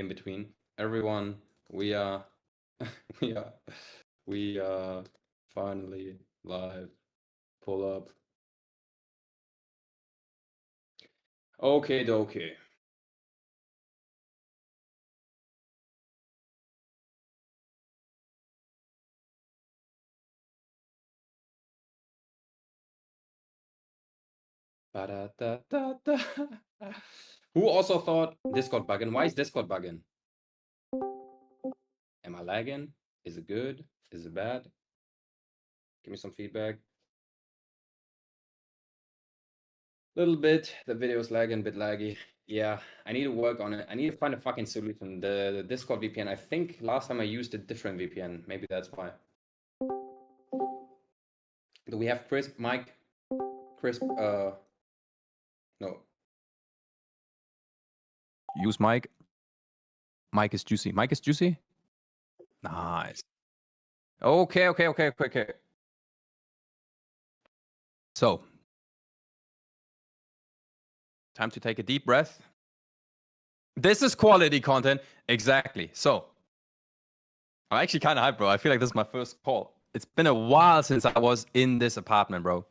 in between. Everyone, we are we are finally live. Pull up. Okay, dokie. Ba-da-da-da-da. Who also thought Discord bugging? Why is Discord bugging? Am I lagging? Is it good? Is it bad? Give me some feedback. Little bit. The video is lagging, a bit laggy. Yeah, I need to work on it. I need to find a fucking solution. The Discord VPN, I think last time I used a different VPN. Maybe that's why. Do we have Crisp, Mike? Crisp, no. Use Mike. Mike is juicy. Mike is juicy? Nice. Okay. So, time to take a deep breath. This is quality content. Exactly. So, I'm actually kind of hyped, bro. I feel like this is my first call. It's been a while since I was in this apartment, bro.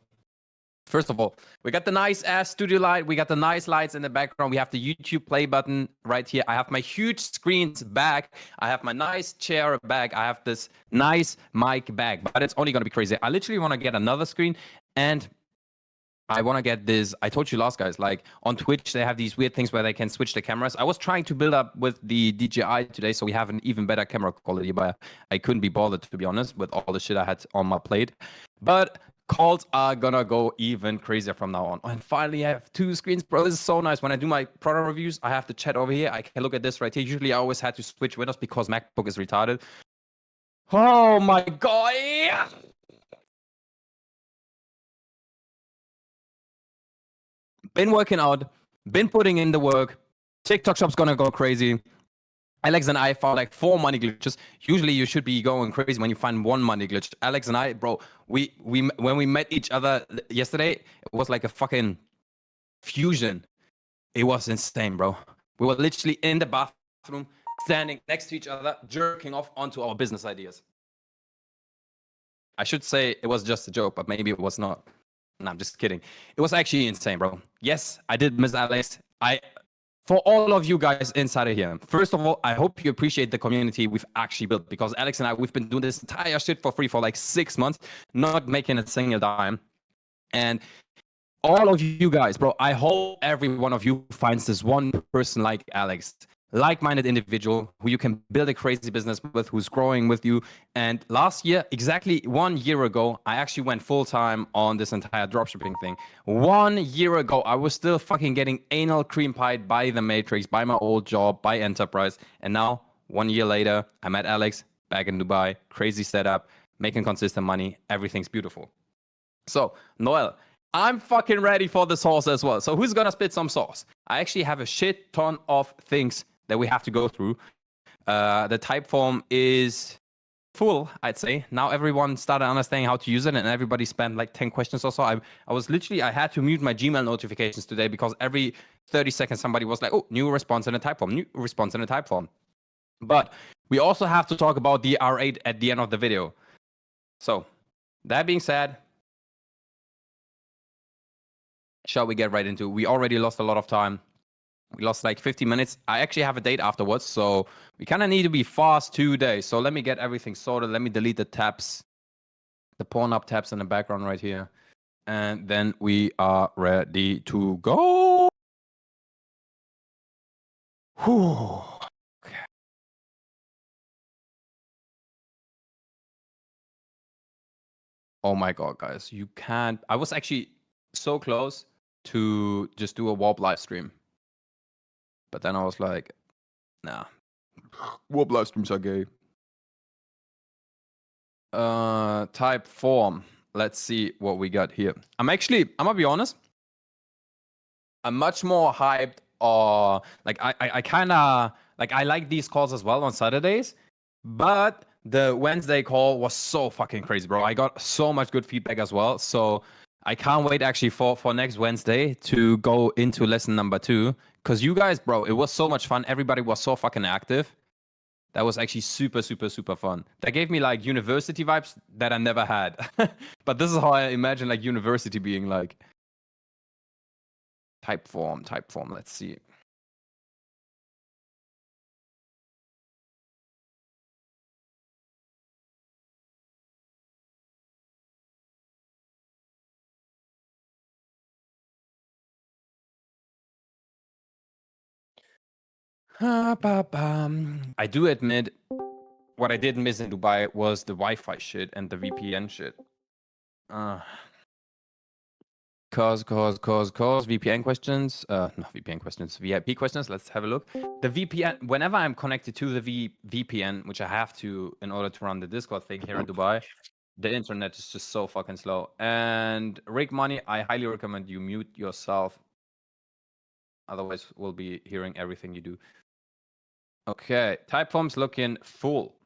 First of all, we got the nice ass studio light. We got the nice lights in the background. We have the YouTube play button right here. I have my huge screens back. I have my nice chair back. I have this nice mic back, but it's only going to be crazy. I literally want to get another screen, and I want to get this. I told you last, guys, like on Twitch, they have these weird things where they can switch the cameras. I was trying to build up with the DJI today, so we have an even better camera quality, but I couldn't be bothered, to be honest, with all the shit I had on my plate. But calls are gonna go even crazier from now on. And finally, I have two screens, bro. This is so nice. When I do my product reviews, I have the chat over here. I can look at this right here. Usually, I always had to switch windows because MacBook is retarded. Oh my god! Yeah. Been working out, been putting in the work. TikTok shop's gonna go crazy. Alex and I found like 4 money glitches. Usually you should be going crazy when you find 1 money glitch. Alex and I, bro, we when we met each other yesterday, it was like a fucking fusion. It was insane, bro. We were literally in the bathroom, standing next to each other, jerking off onto our business ideas. I should say it was just a joke, but maybe it was not. No, I'm just kidding. It was actually insane, bro. Yes, I did miss Alex. For all of you guys inside of here, first of all, I hope you appreciate the community we've actually built, because Alex and I, we've been doing this entire shit for free for like 6 months, not making a single dime. And all of you guys, bro, I hope every one of you finds this one person like Alex, like-minded individual who you can build a crazy business with, who's growing with you. And last year, exactly 1 year ago, I actually went full-time on this entire dropshipping thing. 1 year ago, I was still fucking getting anal cream pied by the Matrix, by my old job, by Enterprise. And now, 1 year later, I met Alex back in Dubai, crazy setup, making consistent money. Everything's beautiful. So, Noel, I'm fucking ready for the sauce as well. So who's gonna spit some sauce? I actually have a shit ton of things that we have to go through. The type form is full, I'd say. Now everyone started understanding how to use it, and everybody spent like 10 questions or so. I had to mute my Gmail notifications today because every 30 seconds somebody was like, oh, new response in a type form, new response in a type form. But we also have to talk about the R8 at the end of the video. So that being said, shall we get right into it? We already lost a lot of time. We lost like 50 minutes. I actually have a date afterwards, so we kind of need to be fast today. So let me get everything sorted. Let me delete the tabs, the Pornhub tabs in the background right here. And then we are ready to go. Whew. Okay. Oh my God, guys. You can't. I was actually so close to just do a warp live stream. But then I was like, nah, warp live streams are gay. Type form. Let's see what we got here. I'm gonna be honest, I'm much more hyped, or like I kind of like, I like these calls as well on Saturdays, but the Wednesday call was so fucking crazy, bro. I got so much good feedback as well, so I can't wait actually for next Wednesday to go into lesson number 2, Because you guys, bro, it was so much fun. Everybody was so fucking active. That was actually super, super, super fun. That gave me like university vibes that I never had. But this is how I imagine like university being like. Type form. Let's see. I do admit, what I did miss in Dubai was the Wi-Fi shit and the VPN shit. Cause VPN questions. Not VPN questions, VIP questions. Let's have a look. The VPN, whenever I'm connected to the VPN, which I have to in order to run the Discord thing here in Dubai, the internet is just so fucking slow. And Rick Money, I highly recommend you mute yourself. Otherwise, we'll be hearing everything you do. Okay, Typeform's looking full.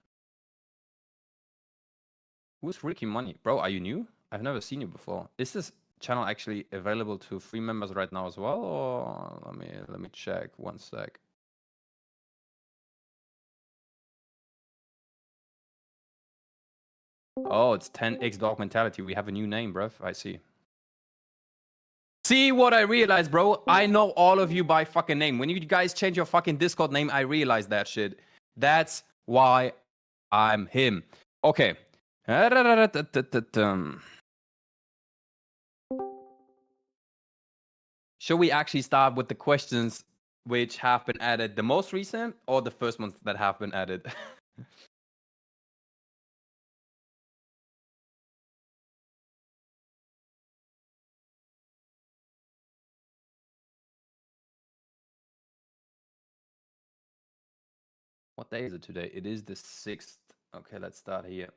Who's Ricky Money? Bro, are you new? I've never seen you before. Is this channel actually available to free members right now as well? Or let me check 1 sec. Oh, it's 10x dog mentality. We have a new name, bruv. I see. See what I realized, bro? I know all of you by fucking name. When you guys change your fucking Discord name, I realized that shit. That's why I'm him. Okay. Should we actually start with the questions which have been added the most recent or the first ones that have been added? What day is it today? It is the 6th. Okay, let's start here.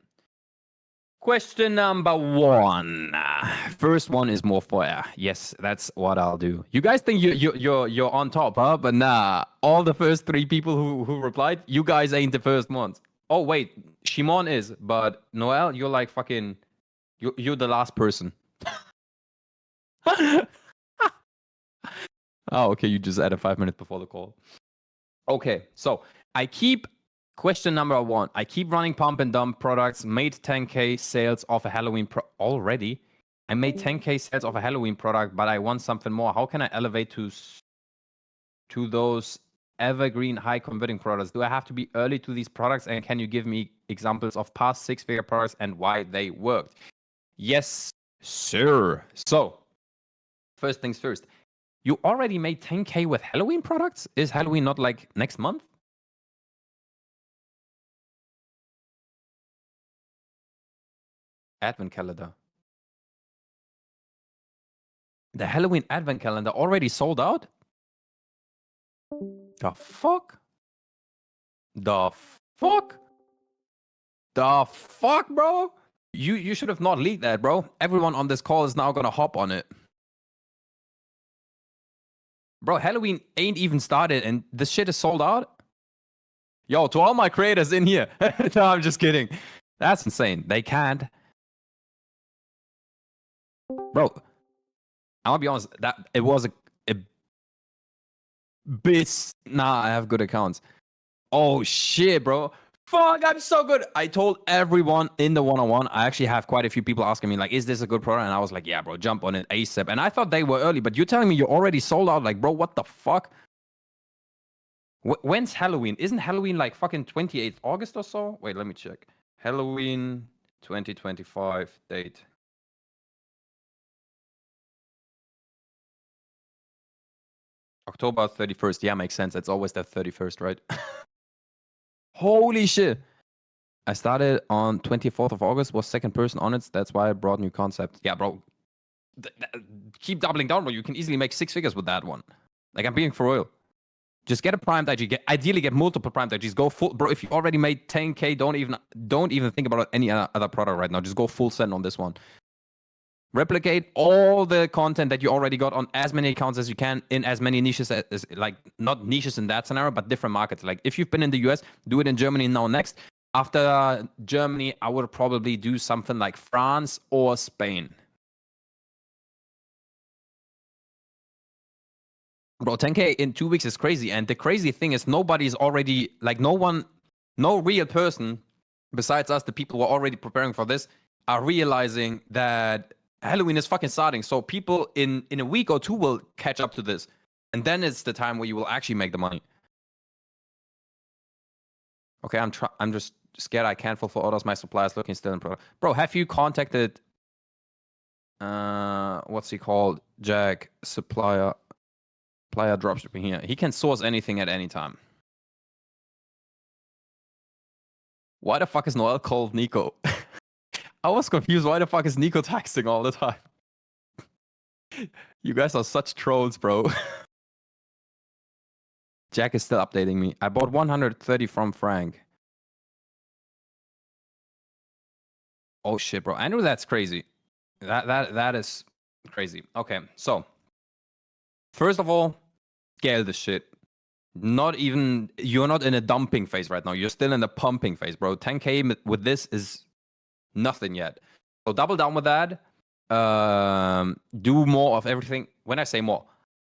Question number 1. First one is more fire. Yes, that's what I'll do. You guys think you're on top, huh? But nah, all the first 3 people who replied, you guys ain't the first ones. Oh wait, Shimon is, but Noel, you're like fucking, you're the last person. Oh, okay, you just added 5 minutes before the call. Okay, so I keep question number 1. I keep running pump and dump products, made 10K sales of a Halloween already. I made 10K sales of a Halloween product, but I want something more. How can I elevate to those evergreen high converting products? Do I have to be early to these products? And can you give me examples of past 6-figure products and why they worked? Yes, sir. So first things first. You already made 10K with Halloween products? Is Halloween not like next month? Advent calendar. The Halloween advent calendar already sold out? The fuck? The fuck? The fuck, bro? You should have not leaked that, bro. Everyone on this call is now gonna hop on it. Bro, Halloween ain't even started and this shit is sold out? Yo, to all my creators in here. No, I'm just kidding. That's insane. They can't. Bro, I'll be honest, that it was a bit. Nah, I have good accounts. Oh shit, bro. Fuck, I'm so good. I told everyone in the one-on-one. I actually have quite a few people asking me, like, is this a good product? And I was like, yeah, bro, jump on it ASAP. And I thought they were early, but you're telling me you're already sold out. Like, bro, what the fuck? When's Halloween? Isn't Halloween like fucking 28th August or so? Wait, let me check. Halloween 2025 date. October 31st. Yeah, makes sense. It's always that 31st, right? Holy shit. I started on 24th of August, was second person on it. That's why I brought new concept. Yeah, bro. Keep doubling down, bro. You can easily make 6 figures with that one. Like, I'm being for real. Just get a primed IG. Ideally, get multiple primed IGs. Go full, bro. If you already made 10K, don't even think about any other product right now. Just go full send on this one. Replicate all the content that you already got on as many accounts as you can in as many niches as like not niches in that scenario, but different markets. Like if you've been in the US, do it in Germany now next. After Germany, I would probably do something like France or Spain. Bro, 10K in 2 weeks is crazy. And the crazy thing is nobody's already, like no real person besides us, the people who are already preparing for this, are realizing that Halloween is fucking starting. So people in a week or two will catch up to this. And then it's the time where you will actually make the money. Okay, I'm just scared I can't fulfill orders. My suppliers looking still in product. Bro, have you contacted what's he called? Jack supplier dropshipping here. He can source anything at any time. Why the fuck is Noel called Niko? I was confused. Why the fuck is Niko texting all the time? You guys are such trolls, bro. Jack is still updating me. I bought 130 from Frank. Oh shit, bro. I knew that's crazy. That is crazy. Okay, so first of all, scale the shit. You're not in a dumping phase right now. You're still in the pumping phase, bro. 10K with this is nothing yet. So double down with that. Do more of everything. When I say more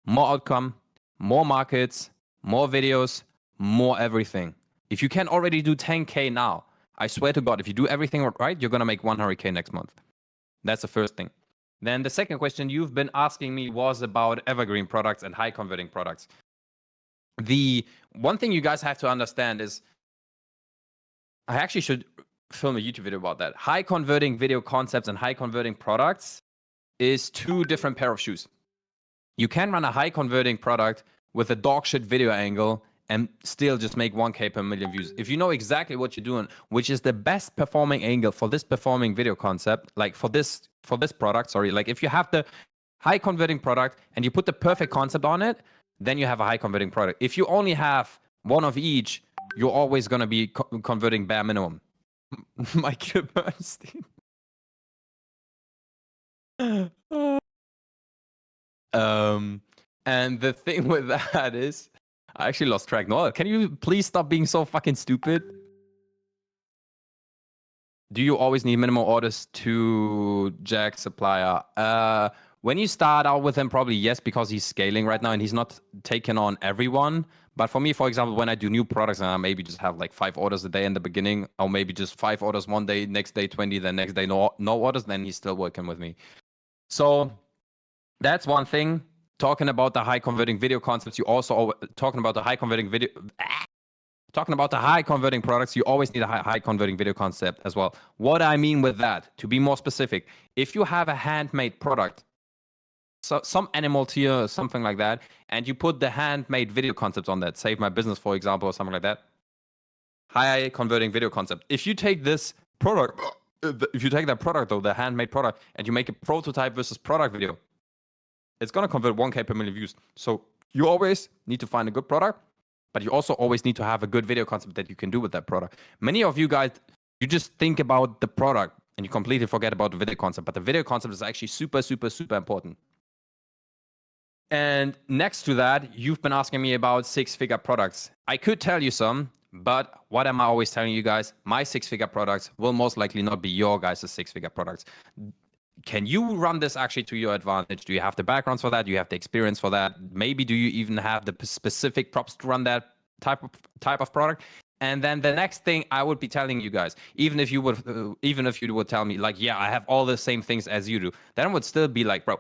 outcome, more markets, more videos, more everything. If you can already do 10K now, I swear to God, if you do everything right, you're gonna make 100K next month. That's the first thing. Then the second question you've been asking me was about evergreen products and high converting products. The one thing you guys have to understand is I actually should film a YouTube video about that. High converting video concepts and high converting products is two different pair of shoes. You can run a high converting product with a dog shit video angle and still just make 1K per million views. If you know exactly what you're doing, which is the best performing angle for this performing video concept, like for this product, sorry, like if you have the high converting product and you put the perfect concept on it, then you have a high converting product. If you only have one of each, you're always going to be converting bare minimum. Michael Bernstein. And the thing with that is, I actually lost track. Noel, can you please stop being so fucking stupid? Do you always need minimum orders to Jack supplier? When you start out with him, probably yes, because he's scaling right now and he's not taking on everyone. But for me, for example, when I do new products and I maybe just have like 5 orders a day in the beginning, or maybe just 5 orders one day, next day 20, then next day no orders, then he's still working with me. So that's one thing. Talking about the high converting video concepts, you also talking about the high converting video. Talking about the high converting products, you always need a high converting video concept as well. What I mean with that, to be more specific, if you have a handmade product, so some animal tier, something like that, and you put the handmade video concept on that, Save My Business, for example, or something like that, high converting video concept. If you take this product, if you take that product though, the handmade product, and you make a prototype versus product video, it's gonna convert 1K per million views. So you always need to find a good product, but you also always need to have a good video concept that you can do with that product. Many of you guys, you just think about the product and you completely forget about the video concept, but the video concept is actually super, super, super important. And next to that, you've been asking me about 6-figure products. I could tell you some, but what am I always telling you guys? My 6-figure products will most likely not be your guys' 6-figure products. Can you run this actually to your advantage? Do you have the backgrounds for that? Do you have the experience for that? Maybe do you even have the specific props to run that type of product? And then the next thing I would be telling you guys, even if you would tell me like, yeah, I have all the same things as you do, then I would still be like, bro,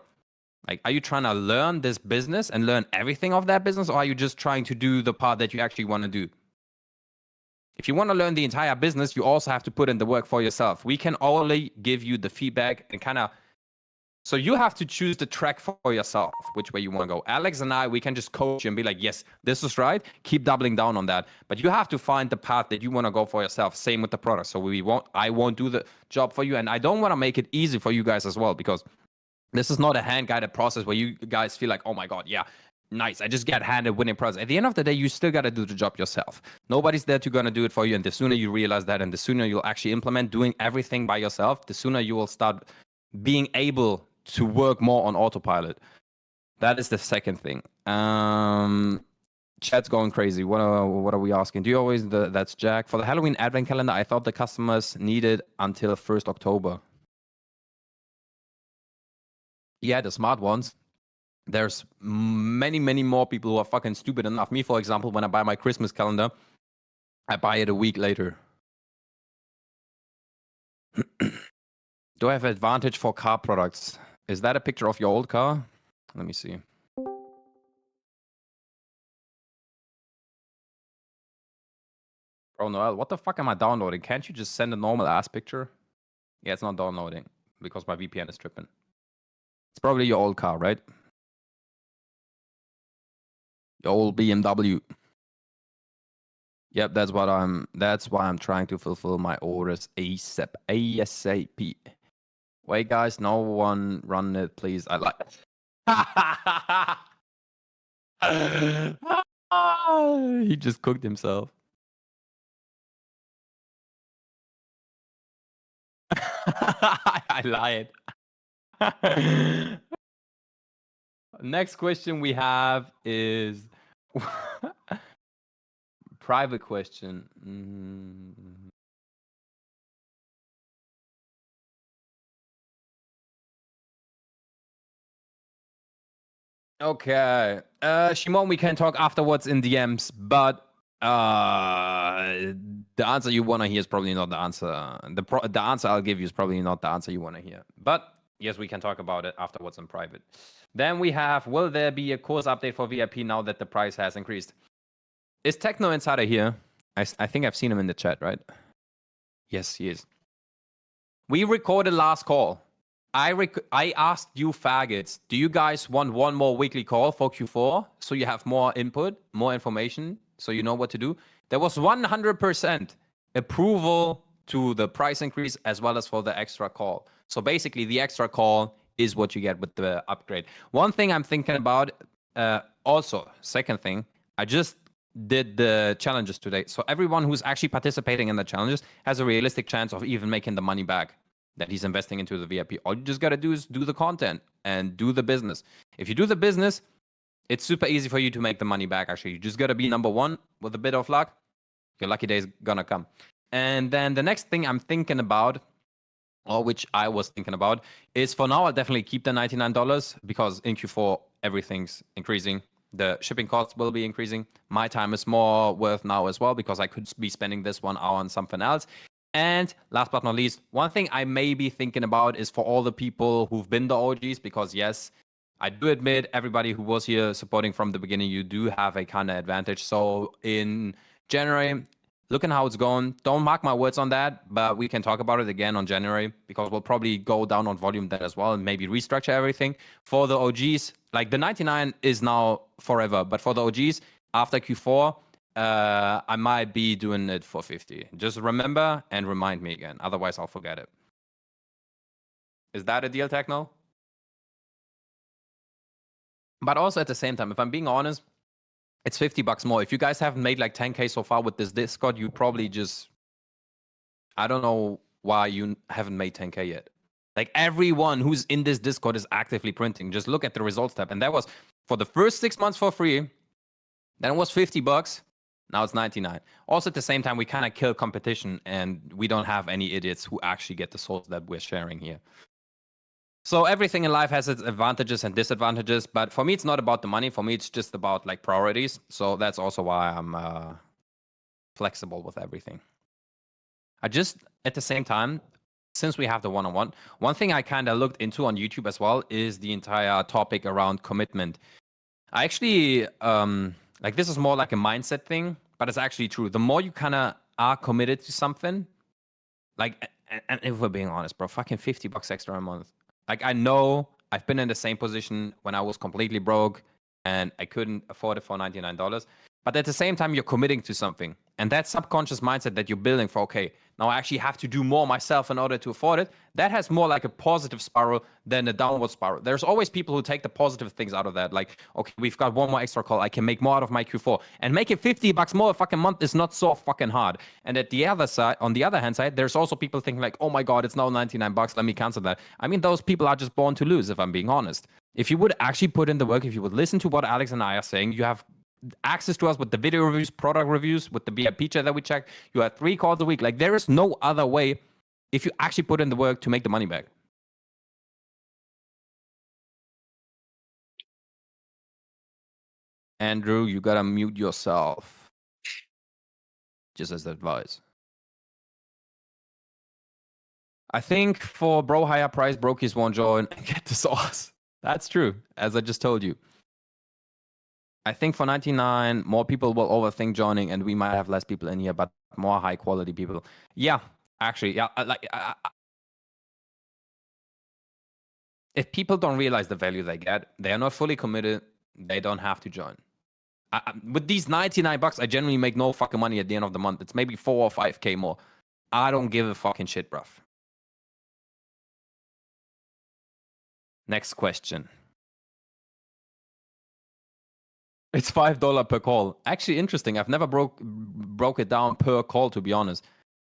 like, are you trying to learn this business and learn everything of that business, or are you just trying to do the part that you actually want to do? If you want to learn the entire business, you also have to put in the work for yourself. We can only give you the feedback and kind of, so you have to choose the track for yourself, which way you want to go. Alex and I, we can just coach you and be like, yes, this is right. Keep doubling down on that. But you have to find the path that you want to go for yourself. Same with the product. So I won't do the job for you. And I don't want to make it easy for you guys as well, because this is not a hand-guided process where you guys feel like, oh my God, yeah, nice, I just get handed winning products. At the end of the day, you still got to do the job yourself. Nobody's there to gonna do it for you. And the sooner you realize that, and the sooner you'll actually implement doing everything by yourself, the sooner you will start being able to work more on autopilot. That is the second thing. Chat's going crazy. What are we asking? Do you always, that's Jack. For the Halloween advent calendar, I thought the customers needed until 1st October. Yeah, the smart ones. There's many, many more people who are fucking stupid enough. Me, for example, when I buy my Christmas calendar, I buy it a week later. Do I have advantage for car products? Is that a picture of your old car? Let me see. Bro, Noel, what the fuck am I downloading? Can't you just send a normal ass picture? Yeah, it's not downloading because my VPN is tripping. It's probably your old car, right? Your old BMW. Yep, that's why I'm trying to fulfill my orders ASAP. ASAP. Wait, guys, no one run it, please. I like he just cooked himself. I lied. Next question we have is private question. Okay. Shimon, we can talk afterwards in DMs, but the answer you want to hear is probably not the answer. The answer I'll give you is probably not the answer you want to hear. But yes, we can talk about it afterwards in private. Then we have, will there be a course update for VIP now that the price has increased? Is Techno Insider here? I think I've seen him in the chat, right? Yes, he is. We recorded last call. I asked you faggots, do you guys want one more weekly call for Q4 so you have more input, more information, so you know what to do? There was 100% approval to the price increase as well as for the extra call. So basically, the extra call is what you get with the upgrade. One thing I'm thinking about, also, second thing, I just did the challenges today. So everyone who's actually participating in the challenges has a realistic chance of even making the money back that he's investing into the VIP. All you just got to do is do the content and do the business. If you do the business, it's super easy for you to make the money back, actually. You just got to be number one with a bit of luck. Your lucky day is going to come. And then the next thing I'm thinking about, or which I was thinking about, is for now, I'll definitely keep the $99 because in Q4, everything's increasing. The shipping costs will be increasing. My time is more worth now as well because I could be spending this 1 hour on something else. And last but not least, one thing I may be thinking about is for all the people who've been the OGs, because yes, I do admit everybody who was here supporting from the beginning, you do have a kind of advantage. So in January, looking how it's going, don't mark my words on that, but we can talk about it again on January because we'll probably go down on volume then as well and maybe restructure everything. For the OGs, like the 99 is now forever, but for the OGs, after Q4, I might be doing it for 50. Just remember and remind me again. Otherwise, I'll forget it. Is that a deal, Techno? But also at the same time, if I'm being honest, it's $50 more. If you guys haven't made like 10K so far with this Discord, you probably just, I don't know why you haven't made 10K yet. Like everyone who's in this Discord is actively printing. Just look at the results tab. And that was for the first 6 months for free. Then it was $50. Now it's 99. Also, at the same time, we kind of kill competition and we don't have any idiots who actually get the souls that we're sharing here. So everything in life has its advantages and disadvantages. But for me, it's not about the money. For me, it's just about like priorities. So that's also why I'm flexible with everything. I just, at the same time, since we have the one-on-one, one thing I kind of looked into on YouTube as well is the entire topic around commitment. I actually, like this is more like a mindset thing, but it's actually true. The more you kind of are committed to something, like, and if we're being honest, bro, fucking $50 extra a month. Like, I know I've been in the same position when I was completely broke and I couldn't afford it for $99. But at the same time, you're committing to something. And that subconscious mindset that you're building for, okay, now I actually have to do more myself in order to afford it, that has more like a positive spiral than a downward spiral. There's always people who take the positive things out of that. Like, okay, we've got one more extra call. I can make more out of my Q4. And making $50 more a fucking month is not so fucking hard. And at the other side, on the other hand side, there's also people thinking like, oh my God, it's now $99. Let me cancel that. I mean, those people are just born to lose, if I'm being honest. If you would actually put in the work, if you would listen to what Alex and I are saying, you have access to us with the video reviews, product reviews, with the VIP chat that we check. You have 3 calls a week. Like there is no other way if you actually put in the work to make the money back. Andrew, you gotta mute yourself. Just as advice. I think for bro higher price, brokies won't join and get the sauce. That's true, as I just told you. I think for 99, more people will overthink joining, and we might have less people in here, but more high quality people. Yeah, actually, yeah. If people don't realize the value they get, they are not fully committed. They don't have to join. With these 99 bucks, I generally make no fucking money at the end of the month. It's maybe 4 or 5K more. I don't give a fucking shit, bruv. Next question. It's $5 per call. Actually, interesting. I've never broke it down per call, to be honest.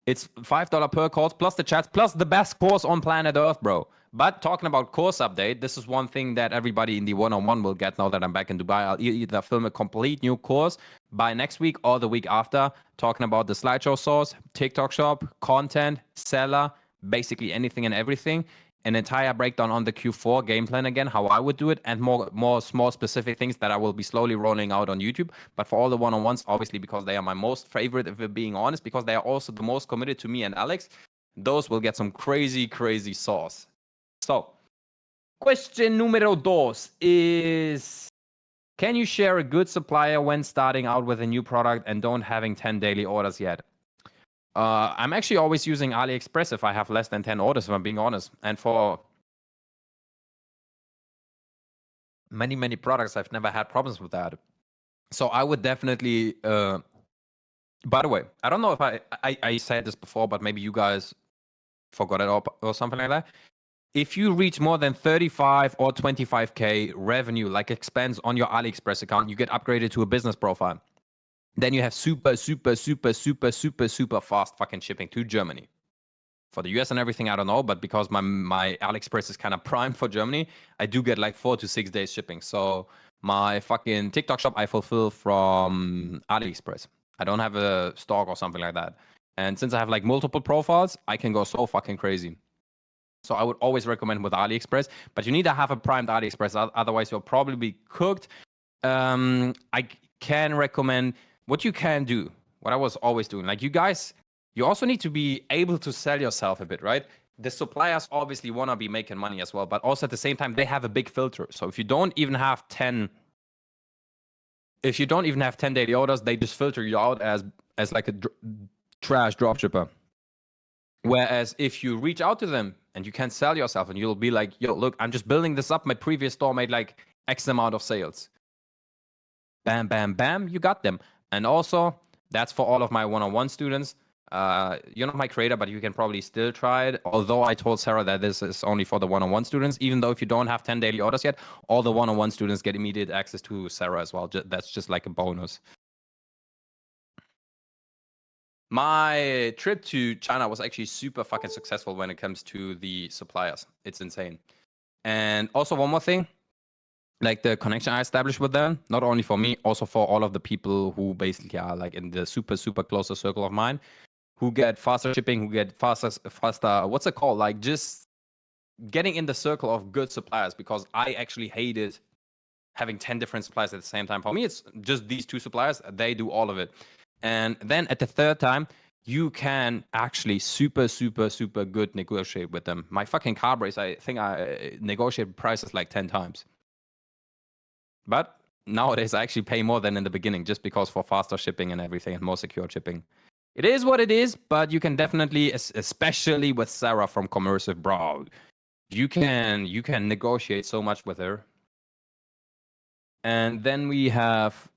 It's $5 per course plus the chats plus the best course on planet Earth, bro. But talking about course update, this is one thing that everybody in the one-on-one will get now that I'm back in Dubai. I'll either film a complete new course by next week or the week after, talking about the slideshow source, TikTok shop, content, seller, basically anything and everything. An entire breakdown on the Q4 game plan again, how I would do it, and more small specific things that I will be slowly rolling out on YouTube. But for all the one-on-ones, obviously, because they are my most favorite, if we're being honest, because they are also the most committed to me and Alex, those will get some crazy, crazy sauce. So, question numero dos is, can you share a good supplier when starting out with a new product and don't having 10 daily orders yet? I'm actually always using AliExpress if I have less than 10 orders, if I'm being honest. And for many, many products, I've never had problems with that. So I would definitely, by the way, I don't know if I said this before, but maybe you guys forgot it or something like that. If you reach more than 35 or 25K revenue, like expense on your AliExpress account, you get upgraded to a business profile. Then you have super, super, super, super, super, super fast fucking shipping to Germany. For the US and everything, I don't know, but because my AliExpress is kind of prime for Germany, I do get like 4 to 6 days shipping. So my fucking TikTok shop I fulfill from AliExpress. I don't have a stock or something like that. And since I have like multiple profiles, I can go so fucking crazy. So I would always recommend with AliExpress, but you need to have a primed AliExpress, otherwise you'll probably be cooked. I can recommend what you can do, what I was always doing. Like you guys, you also need to be able to sell yourself a bit, right? The suppliers obviously want to be making money as well, but also at the same time, they have a big filter. So if you don't even have 10 daily orders, they just filter you out as like a trash dropshipper. Whereas if you reach out to them and you can sell yourself and you'll be like, yo, look, I'm just building this up. My previous store made like X amount of sales. Bam, bam, bam, you got them. And also, that's for all of my one-on-one students. You're not my creator, but you can probably still try it. Although I told Sarah that this is only for the one-on-one students, even though if you don't have 10 daily orders yet, all the one-on-one students get immediate access to Sarah as well. That's just like a bonus. My trip to China was actually super fucking successful when it comes to the suppliers. It's insane. And also one more thing, like the connection I established with them, not only for me, also for all of the people who basically are like in the super, super closer circle of mine, who get faster shipping, who get faster, what's it called? Like just getting in the circle of good suppliers, because I actually hated having 10 different suppliers at the same time. For me, it's just these 2 suppliers. They do all of it. And then at the third time, you can actually super, super, super good negotiate with them. My fucking car brace, I think I negotiated prices like 10 times. But nowadays, I actually pay more than in the beginning just because for faster shipping and everything and more secure shipping. It is what it is, but you can definitely, especially with Sarah from Commercive, bro, you can negotiate so much with her. And then we have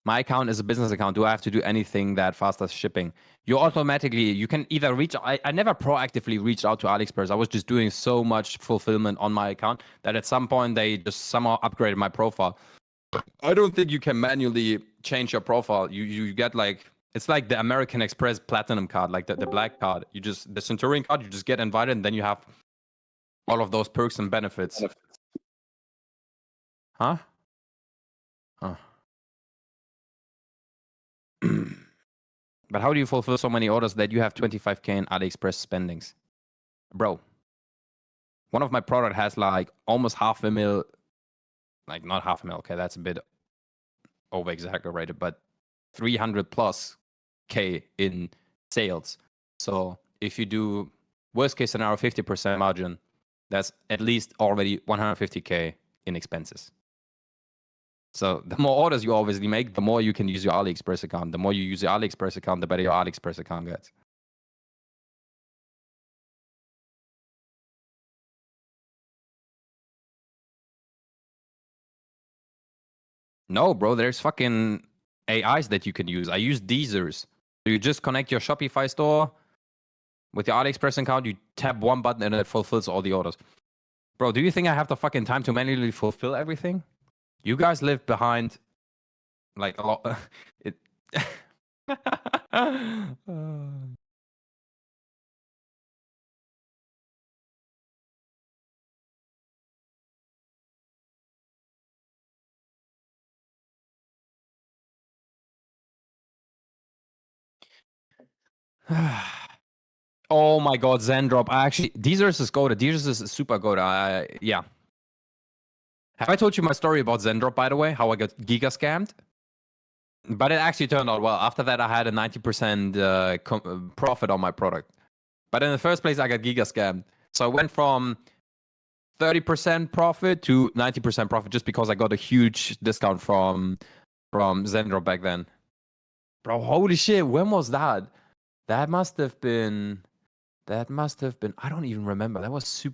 my account is a business account. Do I have to do anything that faster shipping? You can either reach, I never proactively reached out to AliExpress. I was just doing so much fulfillment on my account that at some point they just somehow upgraded my profile. I don't think you can manually change your profile. You get like, it's like the American Express Platinum card, like the black card. The Centurion card, you just get invited and then you have all of those perks and benefits. Huh? Huh. But how do you fulfill so many orders that you have 25K in AliExpress spendings? Bro, one of my product has like almost half a mil, like not half a mil. Okay, that's a bit over exaggerated, but 300 plus K in sales. So if you do worst case scenario 50% margin, that's at least already 150K in expenses. So the more orders you obviously make, the more you can use your AliExpress account. The more you use your AliExpress account, the better your AliExpress account gets. No, bro, there's fucking AIs that you can use. I use Deezers. So you just connect your Shopify store with your AliExpress account, you tap one button and it fulfills all the orders. Bro, do you think I have the fucking time to manually fulfill everything? You guys live behind like a lot. it. Oh my god, Zendrop. I actually, Deezers is goated. Deezers is super goated. Yeah. Have I told you my story about Zendrop, by the way? How I got giga scammed? But it actually turned out well. After that, I had a 90% profit on my product. But in the first place, I got giga scammed. So I went from 30% profit to 90% profit just because I got a huge discount from Zendrop back then. Bro, holy shit, when was that? That must have been I don't even remember. That was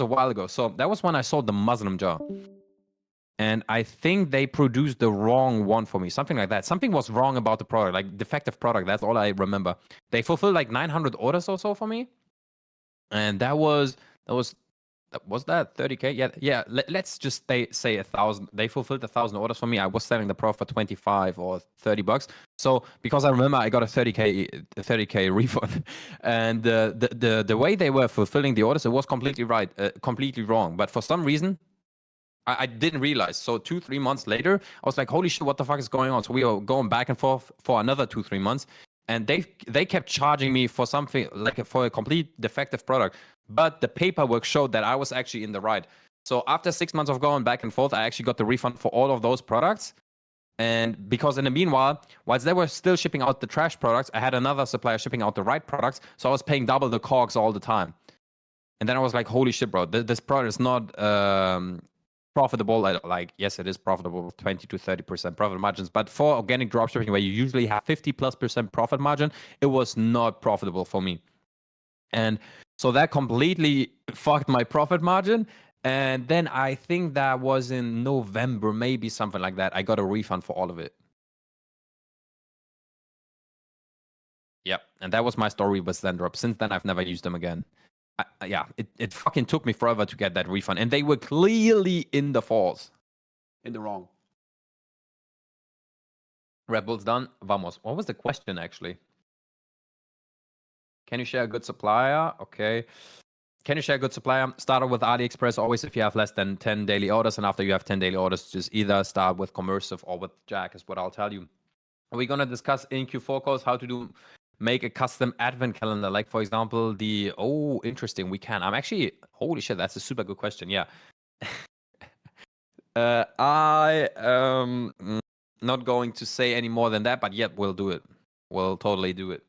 a while ago. So that was when I sold the Muslim jar. And I think they produced the wrong one for me. Something like that. Something was wrong about the product, like defective product. That's all I remember. They fulfilled like 900 orders or so for me. And that was 30K? Yeah. Let's just say 1,000. They fulfilled 1,000 orders for me. I was selling the product for 25 or $30. So because I remember I got a 30K refund, and the way they were fulfilling the orders, it was completely right, completely wrong. But for some reason, I didn't realize. So 2-3 months later, I was like, holy shit, what the fuck is going on? So we were going back and forth for another 2-3 months. And they kept charging me for something like for a complete defective product. But the paperwork showed that I was actually in the right. So after 6 months of going back and forth, I actually got the refund for all of those products. And because in the meanwhile, whilst they were still shipping out the trash products, I had another supplier shipping out the right products. So I was paying double the cogs all the time. And then I was like, holy shit, bro, this product is not profitable. Like, yes, it is profitable, 20 to 30% profit margins. But for organic dropshipping, where you usually have 50+% profit margin, it was not profitable for me. And so that completely fucked my profit margin. And then I think that was in November, maybe something like that. I got a refund for all of it. Yep. And that was my story with Zendrop. Since then, I've never used them again. Yeah, it fucking took me forever to get that refund. And they were clearly in the false. In the wrong. Red Bull's done. Vamos. What was the question, actually? Can you share a good supplier? Okay. Can you share a good supplier? Start with AliExpress always if you have less than 10 daily orders. And after you have 10 daily orders, just either start with Commercive or with Jack is what I'll tell you. We're going to discuss in Q4 calls how to make a custom advent calendar. Like, for example, interesting. We can. I'm actually, holy shit, that's a super good question. Yeah. I am not going to say any more than that, but yet we'll do it. We'll totally do it.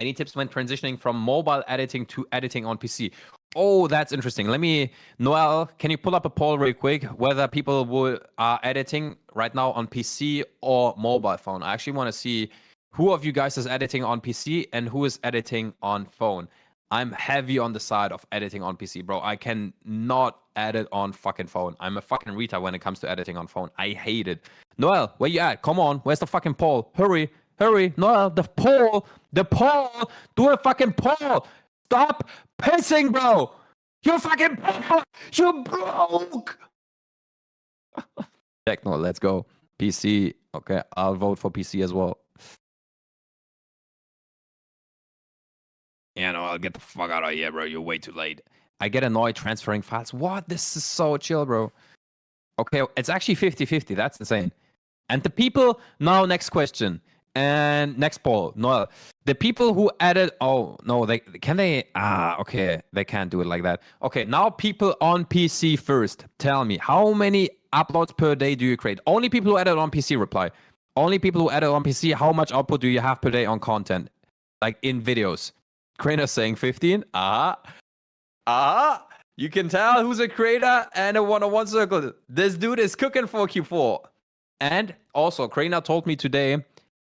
Any tips when transitioning from mobile editing to editing on PC? Oh, that's interesting. Noel, can you pull up a poll real quick whether people are editing right now on PC or mobile phone? I actually want to see who of you guys is editing on PC and who is editing on phone. I'm heavy on the side of editing on PC, bro. I can not edit on fucking phone. I'm a fucking retard when it comes to editing on phone. I hate it. Noel, where you at? Come on. Where's the fucking poll? Hurry. Noel, the poll. Do a fucking poll. Stop pissing, bro. You fucking poll. You broke. Techno, let's go. PC. Okay, I'll vote for PC as well. Yeah, no, I'll get the fuck out of here, bro. You're way too late. I get annoyed transferring files. What? This is so chill, bro. Okay, it's actually 50-50. That's insane. And the people, now next question. And next poll. No, The people who added, oh no, okay, they can't do it like that. Okay, now people on PC first, tell me, how many uploads per day do you create? Only people who added on PC reply. Only people who added on PC, how much output do you have per day on content? Like in videos. Creator saying 15. You can tell who's a creator and a one-on-one circle. This dude is cooking for Q4. And also, Craner told me today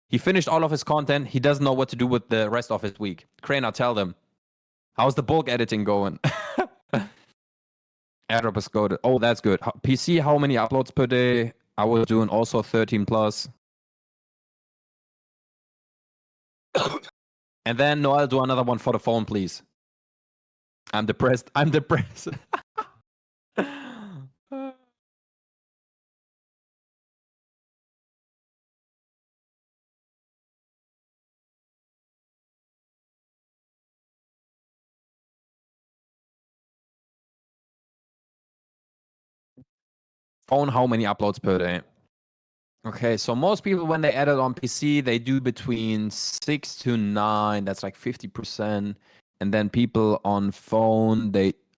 he finished all of his content. He doesn't know what to do with the rest of his week. Craner, tell them. How's the bulk editing going? Airdrop is goaded. Oh, that's good. PC, how many uploads per day? I was doing also 13 plus. And then Noel, do another one for the phone, please. I'm depressed. I'm depressed. Phone, how many uploads per day? Okay, so most people, when they edit on PC, they do between 6 to 9. That's like 50%. And then people on phone,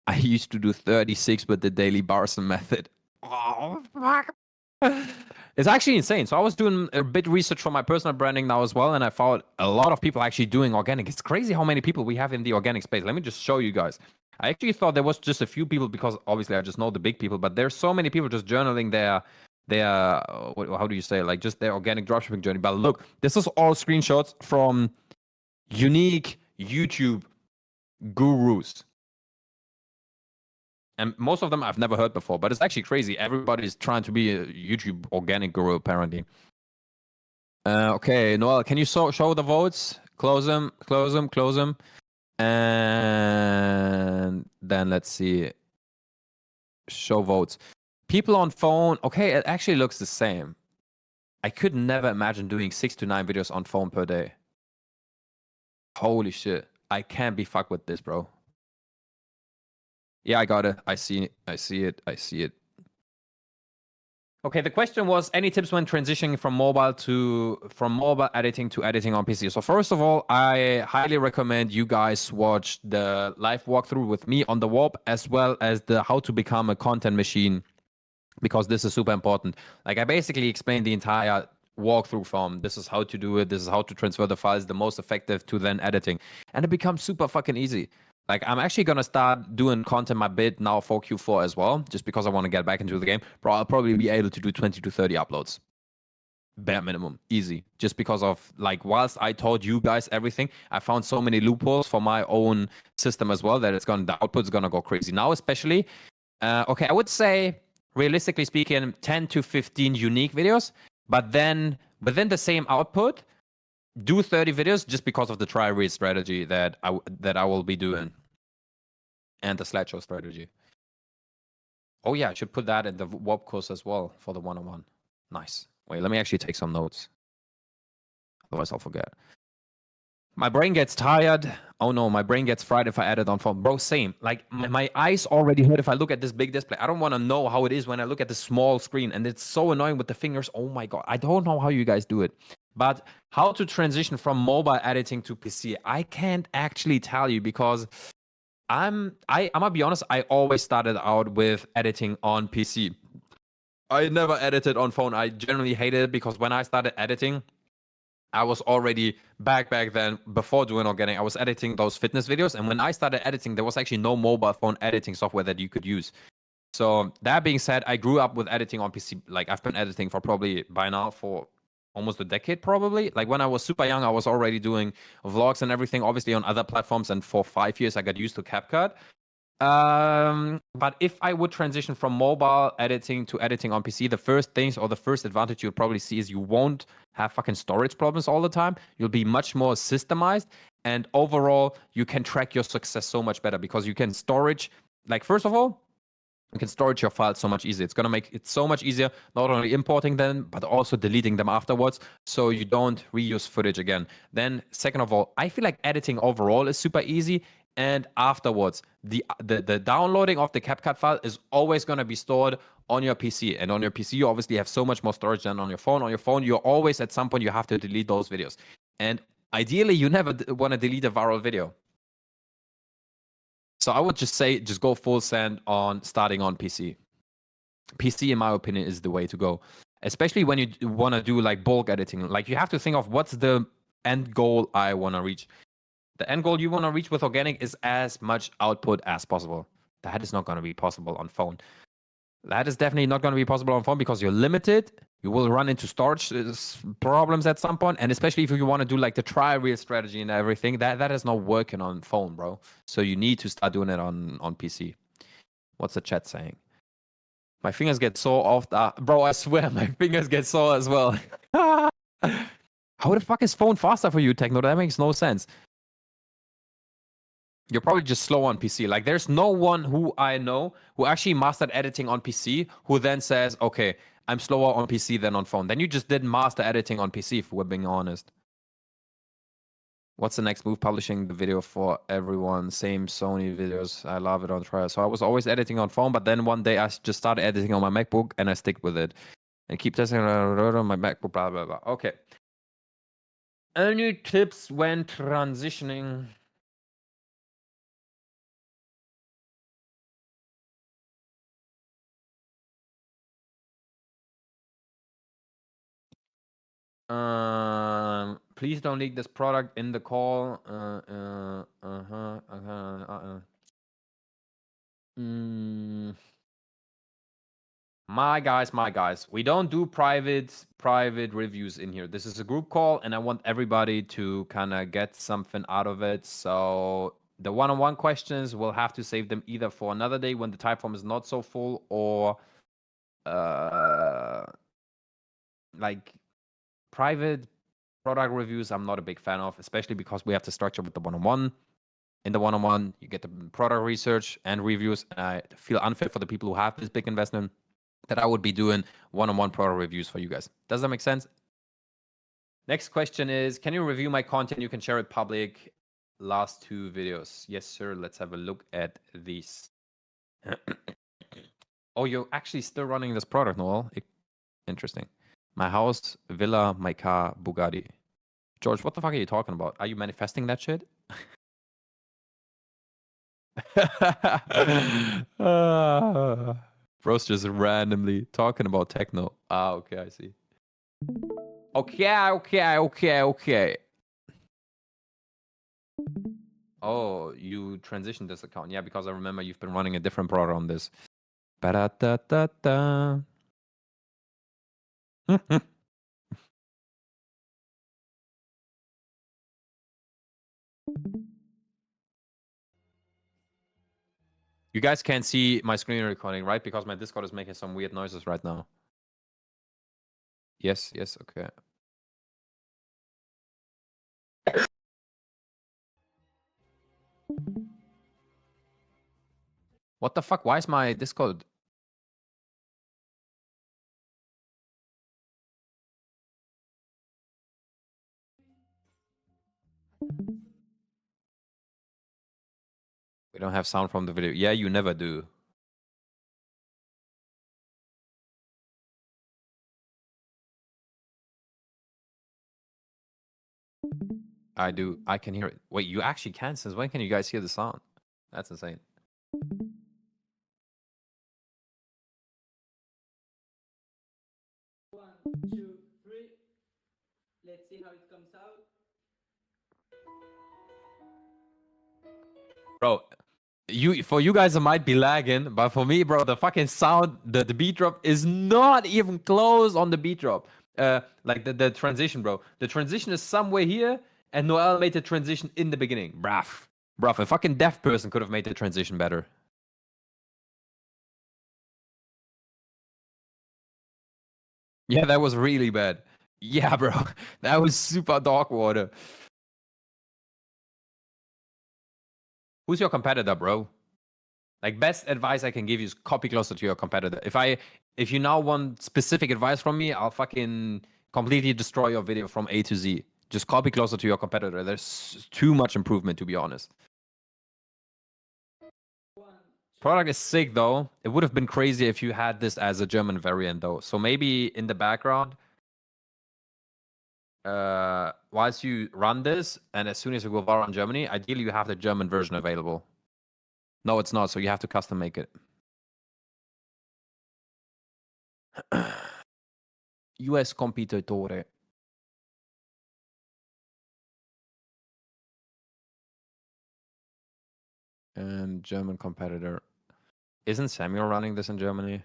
I used to do 36 with the daily Barson method. Oh, fuck. It's actually insane. So I was doing a bit research for my personal branding now as well, and I found a lot of people actually doing organic. It's crazy how many people we have in the organic space. Let me just show you guys. I actually thought there was just a few people because obviously I just know the big people, but there's so many people just journaling their how do you say, like, just their organic dropshipping journey. But look, this is all screenshots from unique YouTube gurus. And most of them I've never heard before, but it's actually crazy. Everybody's trying to be a YouTube organic guru, apparently. Okay, Noel, can you show the votes? Close them. And then let's see. Show votes. People on phone. Okay, it actually looks the same. I could never imagine doing 6 to 9 videos on phone per day. Holy shit. I can't be fucked with this, bro. Yeah, I got it. I see it. Okay, the question was, any tips when transitioning from mobile editing to editing on PC? So first of all, I highly recommend you guys watch the live walkthrough with me on the Warp, as well as the how to become a content machine, because this is super important. Like, I basically explained the entire walkthrough from this is how to do it, this is how to transfer the files the most effective to then editing, and it becomes super fucking easy. Like, I'm actually gonna start doing content my bit now for Q4 as well, just because I want to get back into the game. Bro, I'll probably be able to do 20 to 30 uploads, bare minimum, easy, just because of, like, whilst I told you guys everything, I found so many loopholes for my own system as well that the output's gonna go crazy now, especially. Okay, I would say, realistically speaking, 10 to 15 unique videos, but then within the same output, do 30 videos, just because of the try read strategy that I will be doing, and the slideshow strategy. Oh yeah, I should put that in the WOP course as well for the one-on-one. Nice. Wait, let me actually take some notes. Otherwise I'll forget. My brain gets tired. Oh no, my brain gets fried if I edit on phone. Bro, same. Like, my eyes already hurt if I look at this big display. I don't want to know how it is when I look at the small screen, and it's so annoying with the fingers. Oh my god, I don't know how you guys do it. But how to transition from mobile editing to PC, I can't actually tell you, because I'm gonna be honest, I always started out with editing on PC. I never edited on phone. I generally hated it, because when I started editing, I was already back then, before doing organic, I was editing those fitness videos. And when I started editing, there was actually no mobile phone editing software that you could use. So that being said, I grew up with editing on PC. Like, I've been editing for probably by now for almost a decade, probably. Like, when I was super young, I was already doing vlogs and everything, obviously on other platforms. And for 5 years, I got used to CapCut. But if I would transition from mobile editing to editing on PC, the first things, or the first advantage you'll probably see, is you won't have fucking storage problems all the time. You'll be much more systemized, and overall, you can track your success so much better, because you can storage, like, first of all, you can storage your files so much easier. It's going to make it so much easier, not only importing them, but also deleting them afterwards, so you don't reuse footage again. Then, second of all, I feel like editing overall is super easy. And afterwards, the downloading of the CapCut file is always going to be stored on your PC. And on your PC, you obviously have so much more storage than on your phone. On your phone, you're always, at some point, you have to delete those videos. And Ideally, you never want to delete a viral video. So I would just say, just go full send on starting on PC. PC, in my opinion, is the way to go, especially when you want to do like bulk editing. Like you have to think of what's the end goal I want to reach. The end goal you want to reach with organic is as much output as possible. That is not going to be possible on phone. That is definitely not going to be possible on phone because you're limited. You will run into storage problems at some point, and especially if you want to do like the try real strategy and everything, that is not working on phone, bro. So you need to start doing it on PC. What's the chat saying? My fingers get sore after, bro. I swear, my fingers get sore as well. How the fuck is phone faster for you, Techno? That makes no sense. You're probably just slow on PC. Like, there's no one who I know who actually mastered editing on PC who then says, okay, I'm slower on PC than on phone. Then you just didn't master editing on PC, if we're being honest. What's the next move? Publishing the video for everyone. Same Sony videos. I love it on trial. So I was always editing on phone, but then one day I just started editing on my MacBook and I stick with it. And keep testing on my MacBook, blah, blah, blah. Okay. Any tips when transitioning? Please don't leak this product in the call. My guys, we don't do private reviews in here. This is a group call, and I want everybody to kind of get something out of it. So the one-on-one questions, we'll have to save them either for another day when the type form is not so full, or like private product reviews I'm not a big fan of, especially because we have to structure with the one-on-one. In the one-on-one, you get the product research and reviews. I feel unfair for the people who have this big investment that I would be doing one-on-one product reviews for you guys. Does that make sense? Next question is, can you review my content? You can share it public. Last 2 videos. Yes, sir. Let's have a look at these. Oh, you're actually still running this product, Noel. Interesting. My house, villa, my car, Bugatti. George, what the fuck are you talking about? Are you manifesting that shit? Bro's just randomly talking about techno. Ah, okay, I see. Okay. Oh, you transitioned this account. Yeah, because I remember you've been running a different product on this. Ba-da-da-da-da. You guys can't see my screen recording, right? Because my Discord is making some weird noises right now. Yes, okay. What the fuck? Why is my Discord? We don't have sound from the video. Yeah, you never do. I do. I can hear it. Wait, you actually can? Since when can you guys hear the sound? That's insane. 1, 2, 3. Let's see how it comes out. Bro, for you guys it might be lagging, but for me, bro, the fucking sound, the beat drop is not even close on the beat drop. Like the transition, bro. The transition is somewhere here, and Noel made the transition in the beginning. Bruv, a fucking deaf person could have made the transition better. Yeah, that was really bad. Yeah, bro. That was super dog water. Who's your competitor, bro? Like, best advice I can give you is copy closer to your competitor. If you now want specific advice from me, I'll fucking completely destroy your video from A to Z. Just copy closer to your competitor. There's too much improvement, to be honest. Product is sick, though. It would have been crazy if you had this as a German variant, though. So maybe in the background, Once you run this, and as soon as you go viral in Germany, ideally you have the German version available. No, it's not. So you have to custom make it. US competitore. And German competitor. Isn't Samuel running this in Germany?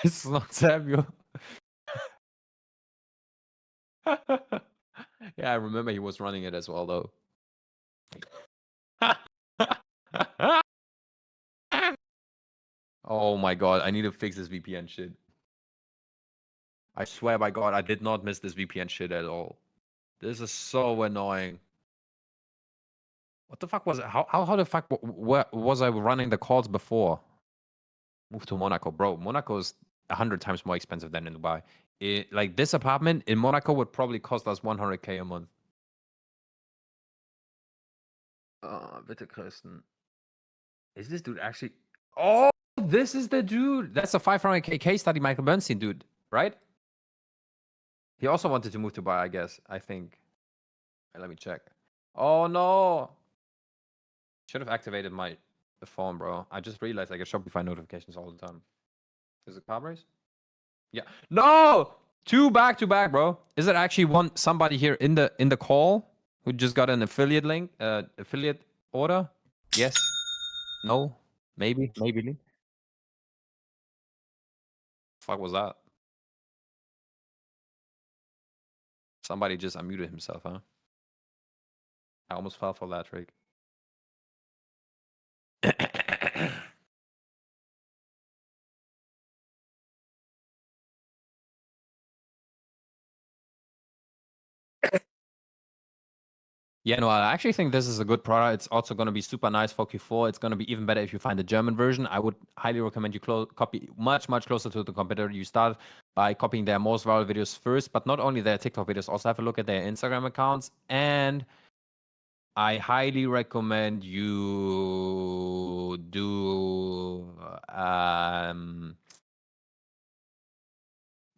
It's not Samuel. Yeah, I remember he was running it as well, though. Oh my god, I need to fix this VPN shit. I swear by god, I did not miss this VPN shit at all. This is so annoying. What the fuck was it? How the fuck where was I running the calls before? Move to Monaco, bro. Monaco is 100 times more expensive than in Dubai. Like this apartment in Monaco would probably cost us 100k a month. Bitte Kirsten. Is this dude actually? Oh, this is the dude. That's a 500k case study, Michael Bernstein, dude, right? He also wanted to move to Dubai, I guess. I think. Let me check. Oh no! Should have activated the phone, bro. I just realized I get Shopify notifications all the time. Is it car race? Yeah. No! Two back to back, bro. Is it actually somebody here in the call who just got an affiliate link, affiliate order? Yes. No. Maybe. Maybe. Fuck was that? Somebody just unmuted himself, huh? I almost fell for that trick. Yeah, no, I actually think this is a good product. It's also going to be super nice for Q4. It's going to be even better if you find the German version. I would highly recommend you copy much closer to the competitor. You start by copying their most viral videos first, but not only their TikTok videos, also have a look at their Instagram accounts. And I highly recommend you do. I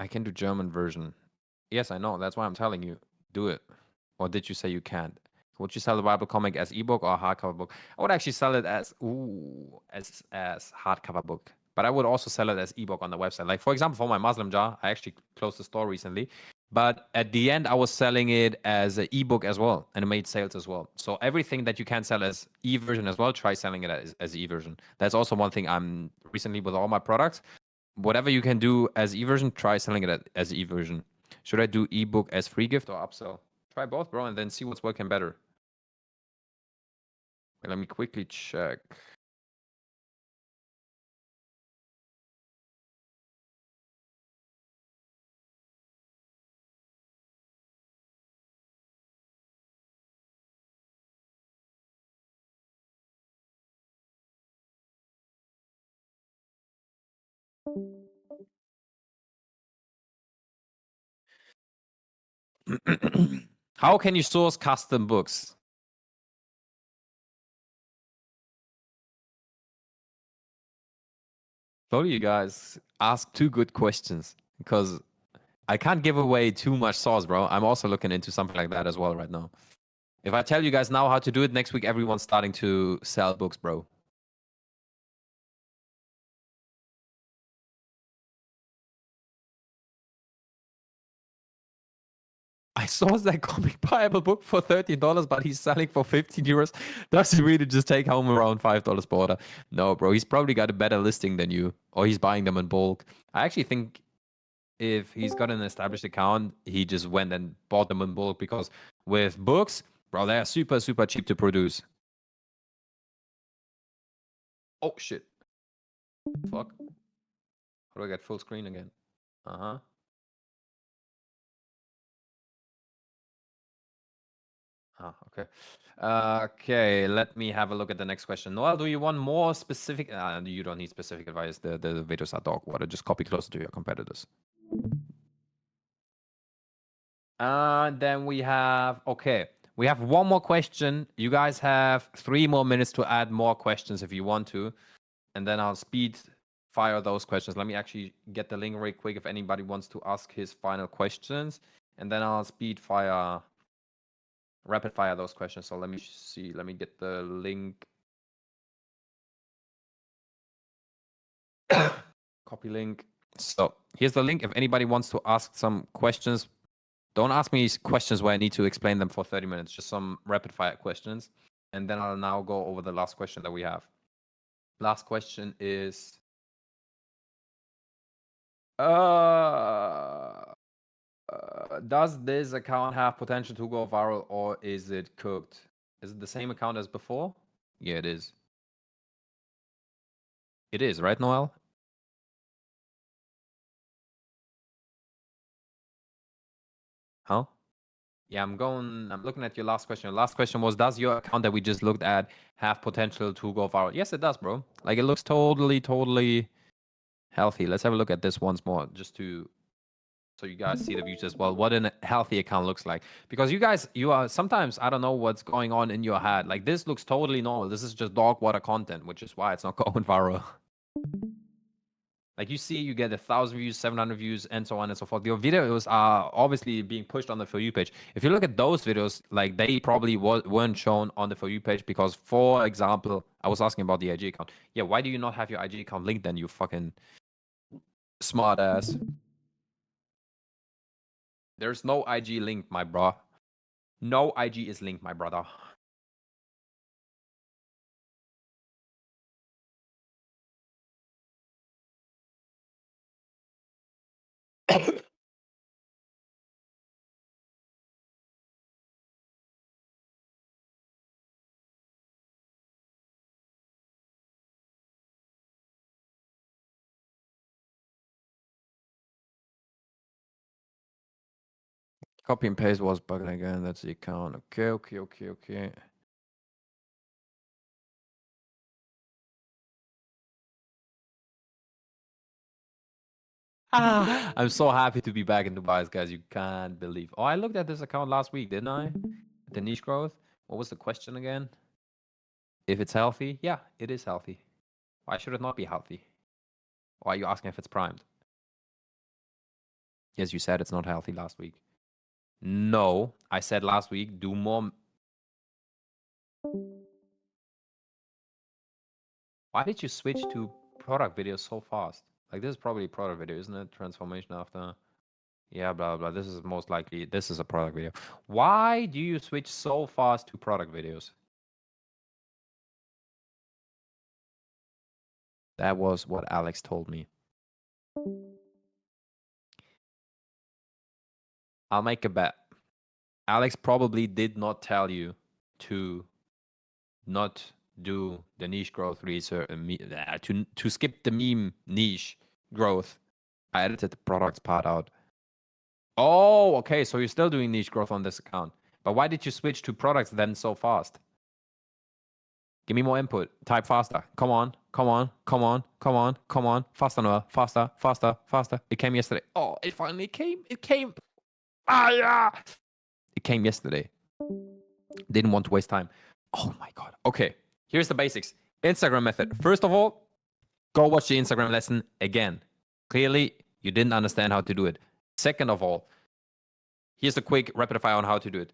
can do German version. Yes, I know. That's why I'm telling you. Do it. Or did you say you can't? Would you sell the Bible comic as ebook or hardcover book? I would actually sell it as hardcover book. But I would also sell it as ebook on the website. Like for example, for my Muslim jar, I actually closed the store recently. But at the end, I was selling it as an ebook as well, and it made sales as well. So everything that you can sell as e-version as well, try selling it as e-version. That's also one thing I'm recently with all my products. Whatever you can do as e-version, try selling it as e-version. Should I do ebook as free gift or upsell? Try both, bro, and then see what's working better. Let me quickly check. How can you source custom books? Slowly, you guys ask two good questions because I can't give away too much sauce, bro. I'm also looking into something like that as well right now. If I tell you guys now how to do it, next week everyone's starting to sell books, bro. I saw that comic Bible book for $13, but he's selling for 15 euros. Does he really just take home around $5 per order? No, bro. He's probably got a better listing than you, or he's buying them in bulk. I actually think if he's got an established account, he just went and bought them in bulk because with books, bro, they're super, super cheap to produce. Oh, shit. Fuck. How do I get full screen again? Uh huh. Okay. Okay, let me have a look at the next question. Noel, do you want more specific? You don't need specific advice. The videos are dog water. Just copy closer to your competitors. Then we have, okay, we have one more question. You guys have 3 more minutes to add more questions if you want to. And then I'll speed fire those questions. Let me actually get the link really quick if anybody wants to ask his final questions. And then I'll speed fire, rapid fire those questions. So let me see. Let me get the link. Copy link. So here's the link. If anybody wants to ask some questions, don't ask me questions where I need to explain them for 30 minutes. Just some rapid fire questions. And then I'll now go over the last question that we have. Last question is... does this account have potential to go viral or is it cooked? Is it the same account as before? Yeah, it is. It is, right, Noel? Huh? Yeah, I'm looking at your last question. Your last question was, does your account that we just looked at have potential to go viral? Yes, it does, bro. Like, it looks totally healthy. Let's have a look at this once more, just to so you guys see the views as well, what a healthy account looks like. Because you are sometimes, I don't know what's going on in your head. Like, this looks totally normal. This is just dog water content, which is why it's not going viral. Like, you see, you get 1,000 views, 700 views, and so on and so forth. Your videos are obviously being pushed on the For You page. If you look at those videos, like, they probably weren't shown on the For You page because, for example, I was asking about the IG account. Yeah, why do you not have your IG account linked then, you fucking smart ass? There's no IG link, my bro. No IG is linked, my brother. Copy and paste was bugging again. That's the account. Okay. I'm so happy to be back in Dubai, guys. You can't believe. Oh, I looked at this account last week, didn't I? The niche growth. What was the question again? If it's healthy? Yeah, it is healthy. Why should it not be healthy? Why are you asking if it's primed? Yes, you said it's not healthy last week. No, I said last week, do more. Why did you switch to product videos so fast? Like, this is probably a product video, isn't it? Transformation after. Yeah, blah, blah. This is most likely, this is a product video. Why do you switch so fast to product videos? That was what Alex told me. I'll make a bet. Alex probably did not tell you to not do the niche growth research, to skip the meme niche growth. I edited the products part out. Oh, okay. So you're still doing niche growth on this account. But why did you switch to products then so fast? Give me more input. Type faster. Come on. Faster, Noah. Faster. It came yesterday. Oh, it finally came. It came. Ah, yeah. It came yesterday. Didn't want to waste time. Oh my God. Okay. Here's the basics. Instagram method. First of all, go watch the Instagram lesson again. Clearly, you didn't understand how to do it. Second of all, here's a quick rapid fire on how to do it.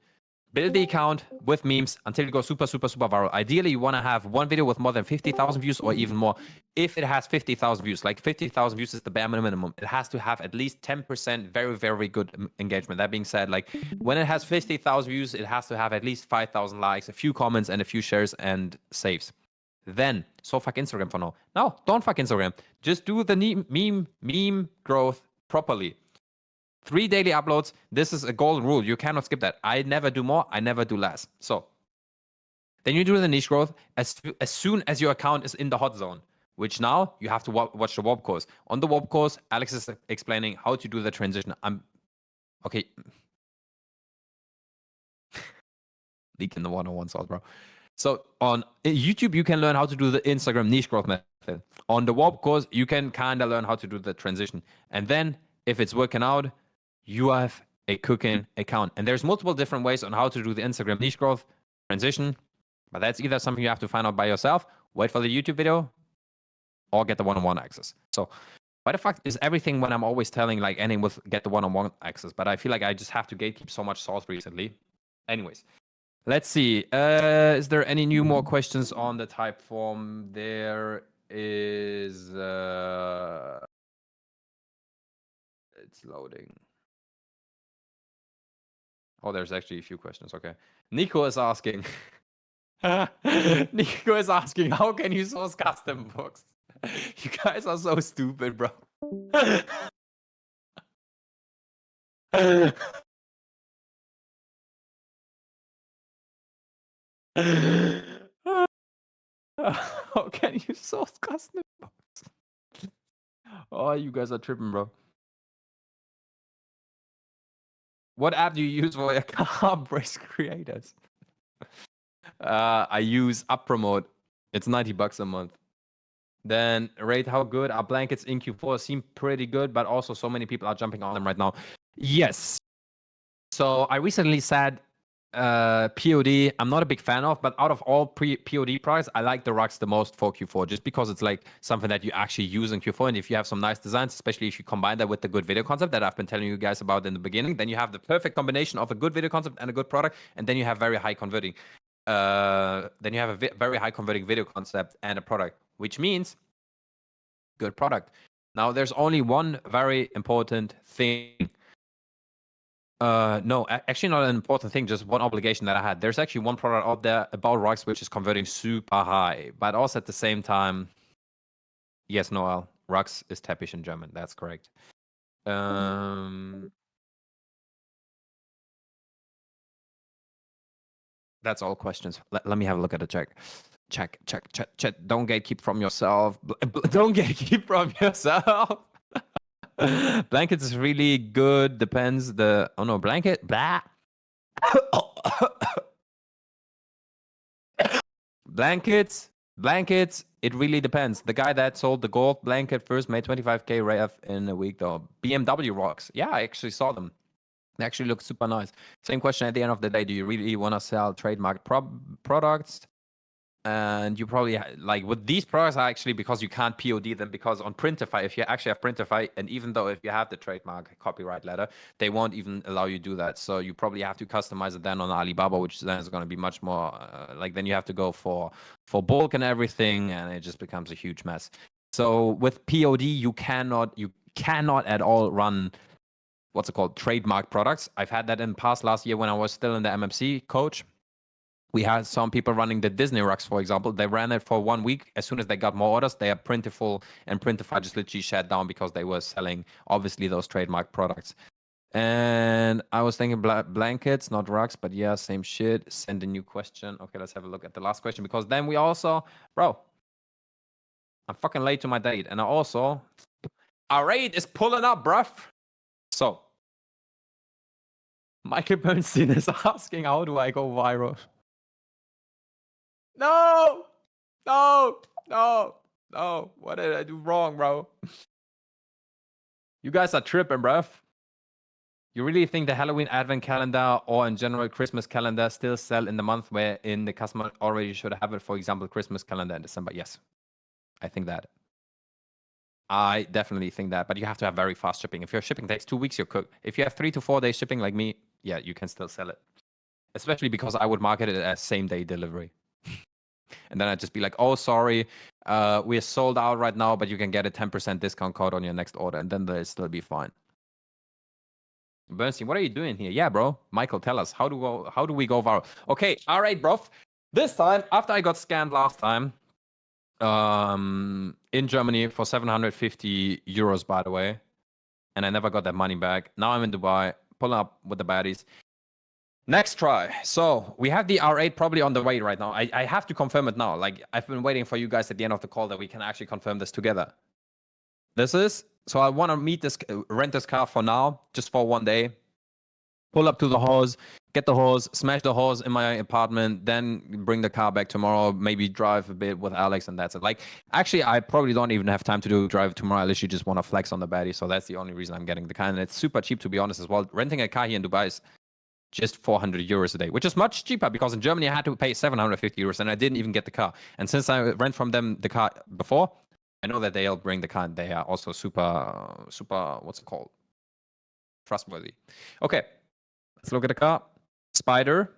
Build the account with memes until it goes super viral. Ideally, you want to have one video with more than 50,000 views or even more. If it has 50,000 views, like 50,000 views is the bare minimum. It has to have at least 10% very good engagement. That being said, like, when it has 50,000 views, it has to have at least 5,000 likes, a few comments, and a few shares and saves. Then, so fuck Instagram for now. No, don't fuck Instagram. Just do the meme growth properly. 3 daily uploads. This is a golden rule. You cannot skip that. I never do more. I never do less. So then you do the niche growth as soon as your account is in the hot zone, which now you have to watch the WOP course. On the WOP course, Alex is explaining how to do the transition. Okay. leaking the one-on-one sauce, bro. So on YouTube, you can learn how to do the Instagram niche growth method. On the Warp course, you can kind of learn how to do the transition. And then if it's working out, you have a cooking account. And there's multiple different ways on how to do the Instagram niche growth transition. But that's either something you have to find out by yourself, wait for the YouTube video, or get the one-on-one access. So why the fuck is everything when I'm always telling like ending with get the one-on-one access? But I feel like I just have to gatekeep so much sauce recently. Anyways, let's see. Is there any new more questions on the type form? There is. It's loading. Oh, there's actually a few questions. Okay. Niko is asking. Niko is asking, how can you source custom books? You guys are so stupid, bro. How can you source custom books? Oh, you guys are tripping, bro. What app do you use for your car race creators? I use UpPromote. It's $90 a month. Then rate how good our blankets in Q4 seem pretty good, but also so many people are jumping on them right now. Yes. So I recently said POD I'm not a big fan of, but out of all POD products, I like the rugs the most for Q4, just because it's like something that you actually use in Q4. And if you have some nice designs, especially if you combine that with the good video concept that I've been telling you guys about in the beginning, then you have the perfect combination of a good video concept and a good product, and then you have very high converting. Then you have a very high converting video concept and a product, which means good product. Now, there's only one very important thing. No, actually not an important thing, just one obligation that I had. There's actually one product out there about rugs which is converting super high, but also at the same time, yes, Noel, rugs is Teppich in German. That's correct. That's all questions. Let me have a look at the check. Check. Don't gatekeep from yourself. Don't gatekeep from yourself. Blankets is really good. Depends the. Oh no, blanket. Blah. Blankets. It really depends. The guy that sold the gold blanket first made 25K rev in a week though. BMW rocks. Yeah, I actually saw them. They actually look super nice. Same question at the end of the day. Do you really want to sell trademark products? And you probably like with these products are actually because you can't POD them, because on Printify, if you actually have Printify, and even though if you have the trademark copyright letter, they won't even allow you to do that. So you probably have to customize it then on Alibaba, which then is going to be much more like then you have to go for bulk and everything, and it just becomes a huge mess. So with POD, you cannot at all run what's it called, trademark products. I've had that in the past. Last year when I was still in the MMC coach, we had some people running the Disney rugs, for example. They ran it for 1 week. As soon as they got more orders, they are Printiful, and Printify just literally shut down because they were selling, obviously, those trademark products. And I was thinking blankets, not rugs, but yeah, same shit. Send a new question. Okay, let's have a look at the last question, because then we also, bro, I'm fucking late to my date. And I also, our rate is pulling up, bruv. So, Michael Bernstein is asking, how do I go viral? No! What did I do wrong, bro? You guys are tripping, bruv. You really think the Halloween advent calendar or in general Christmas calendar still sell in the month where in the customer already should have it? For example, Christmas calendar in December. Yes, I think that. I definitely think that, but you have to have very fast shipping. If your shipping takes 2 weeks, you're cooked. If you have 3 to 4 days shipping like me, yeah, you can still sell it. Especially because I would market it as same day delivery. And then I'd just be like, oh, sorry, we're sold out right now, but you can get a 10% discount code on your next order. And then they'll still be fine. Bernstein, what are you doing here? Yeah, bro. Michael, tell us, how do we go viral? Okay, all right, bro. This time, after I got scammed last time, in Germany for 750 euros, by the way, and I never got that money back. Now I'm in Dubai, pulling up with the baddies. Next try. So we have the R8 probably on the way right now. I have to confirm it now. Like, I've been waiting for you guys at the end of the call that we can actually confirm this together. So I want to rent this car for now, just for 1 day. Pull up to the house, get the horse, smash the horse in my apartment, then bring the car back tomorrow, maybe drive a bit with Alex, and that's it. Like, actually, I probably don't even have time to do drive tomorrow. I literally just want to flex on the baddie. So that's the only reason I'm getting the car. And it's super cheap, to be honest, as well. Renting a car here in Dubai is just 400 euros a day, which is much cheaper because in Germany I had to pay 750 euros and I didn't even get the car. And since I rent from them the car before, I know that they'll bring the car and they are also super, what's it called? Trustworthy. Okay, let's look at the car. Spider.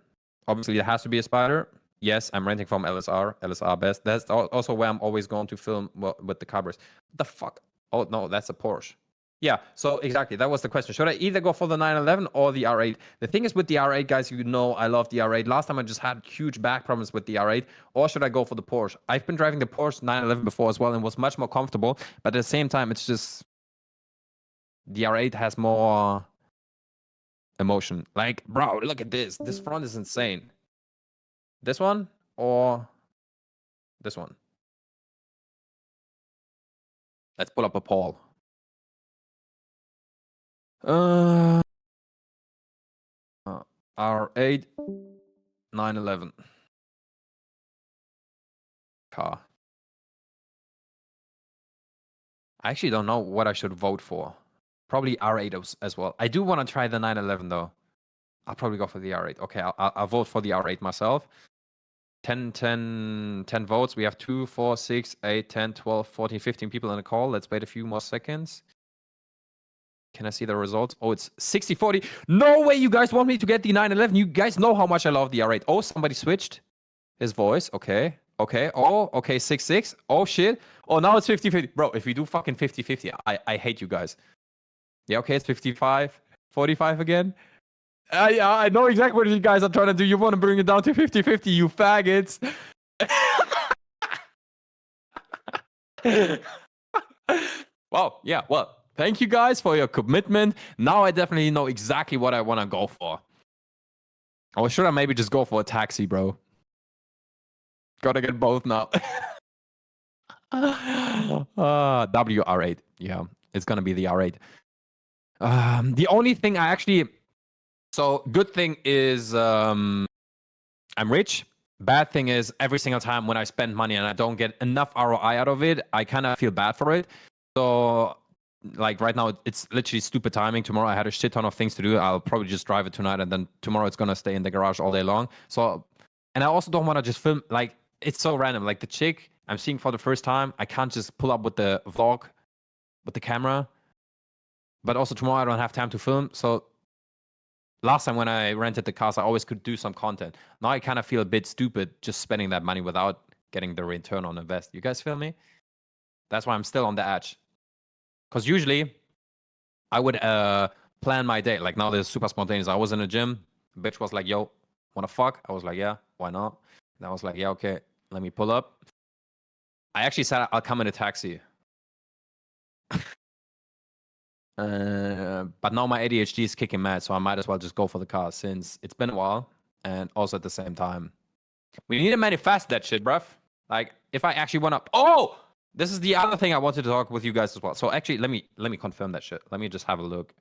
Obviously, it has to be a Spider. Yes, I'm renting from LSR. LSR best. That's also where I'm always going to film with the covers. What the fuck? Oh, no, that's a Porsche. Yeah, so exactly. That was the question. Should I either go for the 911 or the R8? The thing is with the R8, guys, you know I love the R8. Last time I just had huge back problems with the R8. Or should I go for the Porsche? I've been driving the Porsche 911 before as well and was much more comfortable. But at the same time, it's just... The R8 has more... emotion. Like, bro, look at this. This front is insane. This one or this one? Let's pull up a poll. R8 911 car. I actually don't know what I should vote for. Probably R8 as well. I do want to try the 911 though. I'll probably go for the R8. Okay, I'll vote for the R8 myself. 10 votes. We have 2, 4, 6, 8, 10, 12, 14, 15 people on the call. Let's wait a few more seconds. Can I see the results? Oh, it's 60-40. No way you guys want me to get the 911. You guys know how much I love the R8. Oh, somebody switched his voice. Okay. Okay. Oh, okay. 6-6. Oh, shit. Oh, now it's 50-50. Bro, if we do fucking 50-50, I hate you guys. Yeah, okay. It's 55-45 again. Yeah, I know exactly what you guys are trying to do. You want to bring it down to 50-50, you faggots. Well, yeah, well, thank you guys for your commitment. Now I definitely know exactly what I want to go for. Or should I maybe just go for a taxi, bro? Gotta get both now. WR8. Yeah, it's gonna be the R8. The only thing I actually... So, good thing is I'm rich. Bad thing is every single time when I spend money and I don't get enough ROI out of it, I kind of feel bad for it. So, like right now, it's literally stupid timing. Tomorrow I had a shit ton of things to do. I'll probably just drive it tonight and then tomorrow it's going to stay in the garage all day long. So, and I also don't want to just film, like, it's so random. Like the chick I'm seeing for the first time, I can't just pull up with the vlog, with the camera. But also tomorrow I don't have time to film. So, last time when I rented the cars, I always could do some content. Now I kind of feel a bit stupid just spending that money without getting the return on invest. You guys feel me? That's why I'm still on the edge. Because usually I would plan my day. Like now there's super spontaneous. I was in a gym. Bitch was like, yo, wanna fuck? I was like, yeah, why not? And I was like, yeah, okay, let me pull up. I actually said I'll come in a taxi. But now my ADHD is kicking mad, so I might as well just go for the car since it's been a while. And also at the same time, we need to manifest that shit, bruv. Like, if I actually want to... Oh! This is the other thing I wanted to talk with you guys as well. So actually, let me confirm that shit. Let me just have a look.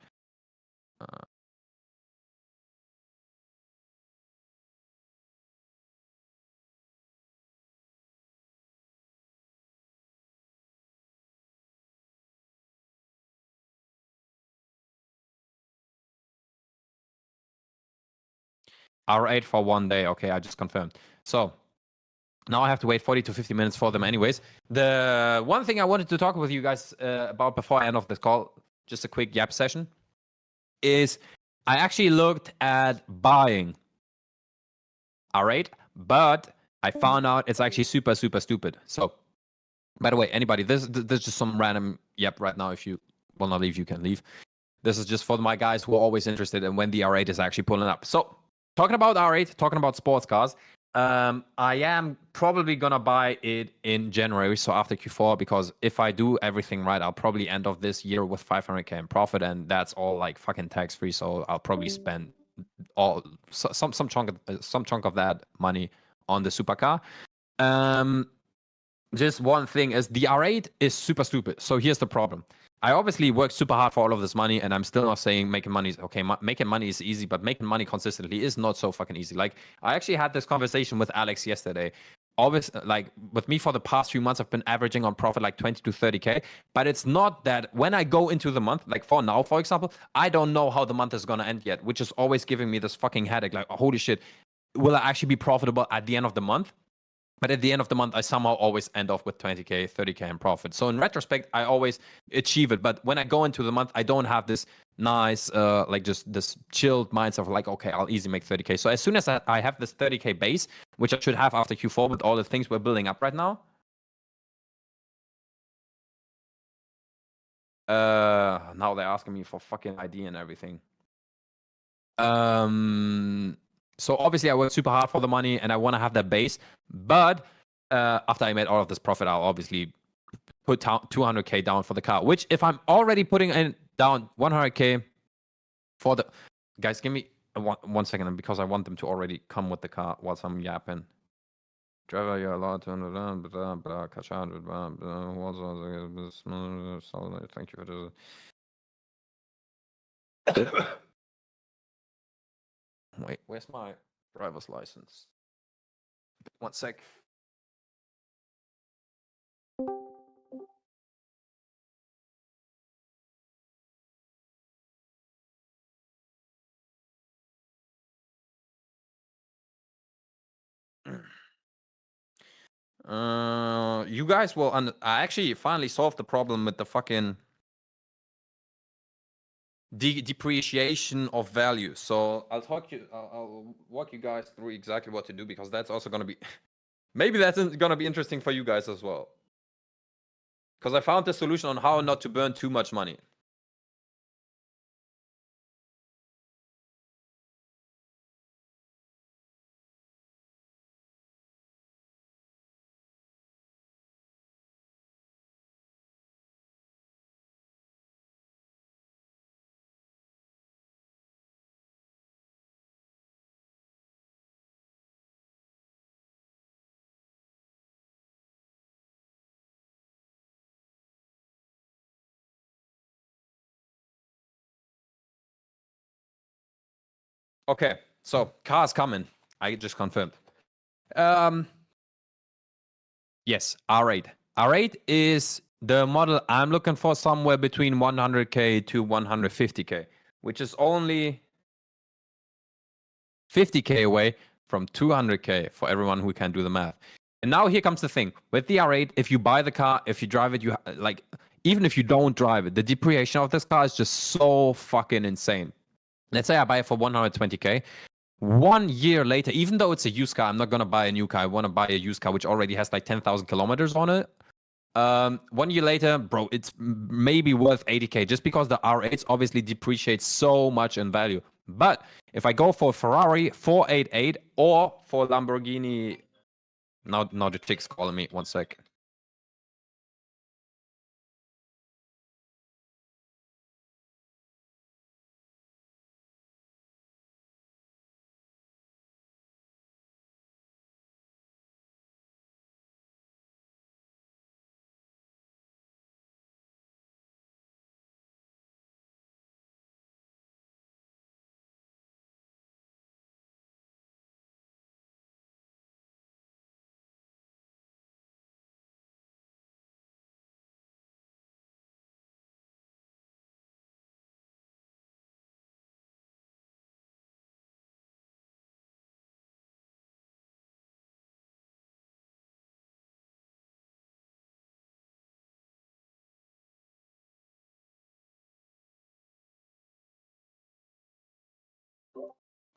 R8 for 1 day. Okay, I just confirmed. So now I have to wait 40 to 50 minutes for them anyways. The one thing I wanted to talk with you guys about before I end off this call, just a quick yap session, is I actually looked at buying R8, but I found out it's actually super, super stupid. So, by the way, anybody, this is just some random yep right now. If you will not leave, you can leave. This is just for my guys who are always interested in when the R8 is actually pulling up. So, talking about R8, talking about sports cars, I am probably gonna buy it in January, so after Q4, because if I do everything right, I'll probably end of this year with 500K in profit, and that's all like fucking tax free. So I'll probably spend all some chunk of that money on the supercar. Just one thing is the R8 is super stupid. So here's the problem. I obviously worked super hard for all of this money, and I'm still not saying making money is okay. Making money is easy, but making money consistently is not so fucking easy. Like, I actually had this conversation with Alex yesterday. Obviously, like with me for the past few months, I've been averaging on profit like 20 to 30K. But it's not that when I go into the month, like for now, for example, I don't know how the month is gonna end yet, which is always giving me this fucking headache. Like, holy shit, will I actually be profitable at the end of the month? But at the end of the month, I somehow always end off with 20K, 30K in profit. So in retrospect, I always achieve it. But when I go into the month, I don't have this nice, like just this chilled mindset of like, okay, I'll easily make 30K. So as soon as I have this 30K base, which I should have after Q4 with all the things we're building up right now. Now they're asking me for fucking ID and everything. So obviously I work super hard for the money and I want to have that base. But after I made all of this profit, I'll obviously put 200K down for the car, which if I'm already putting in down 100K for the guys, give me one second because I want them to already come with the car whilst I'm yapping. Driver, you're allowed to catch out. Thank you for this. Wait, where's my driver's license? One sec. You guys will. I actually finally solved the problem with the fucking depreciation of value. So I'll walk you guys through exactly what to do because that's also gonna be. Maybe that's gonna be interesting for you guys as well. Because I found the solution on how not to burn too much money. Okay, so car's coming. I just confirmed. Yes, R8. R8 is the model I'm looking for somewhere between 100K to 150K, which is only 50K away from 200K for everyone who can do the math. And now here comes the thing. With the R8, if you buy the car, if you drive it, you like, even if you don't drive it, the depreciation of this car is just so fucking insane. Let's say I buy it for 120K. 1 year later, even though it's a used car, I'm not gonna buy a new car. I want to buy a used car which already has like 10,000 kilometers on it. 1 year later, bro, it's maybe worth 80K just because the R8s obviously depreciate so much in value. But if I go for Ferrari 488 or for Lamborghini, now the chick's calling me. One sec.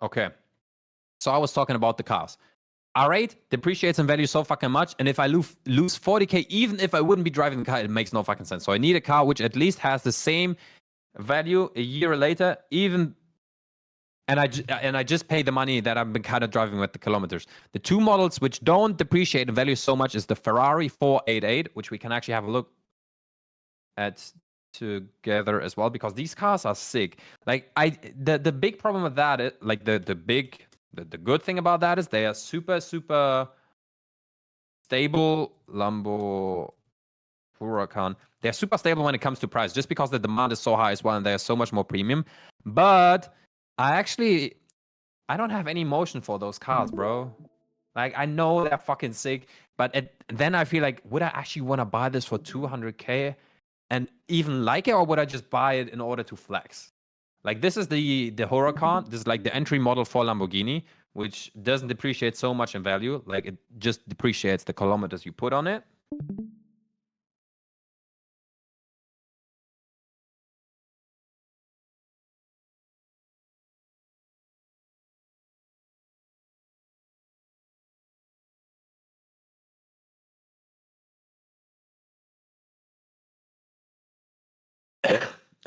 Okay. So I was talking about the cars. R8 depreciates in value so fucking much, and if I lose 40K, even if I wouldn't be driving the car, it makes no fucking sense. So I need a car which at least has the same value a year later, even and I just pay the money that I've been kind of driving with the kilometers. The two models which don't depreciate in value so much is the Ferrari 488, which we can actually have a look at together as well because these cars are sick. Like the big problem with that is like the good thing about that is they are super stable. Lambo Huracan. They're super stable when it comes to price, just because the demand is so high as well, and they're so much more premium. But I don't have any emotion for those cars, bro. Like, I know they're fucking sick, but then I feel like, would I actually want to buy this for 200K and even like it, or would I just buy it in order to flex? Like, this is the Huracan. This is like the entry model for Lamborghini, which doesn't depreciate so much in value. Like, it just depreciates the kilometers you put on it.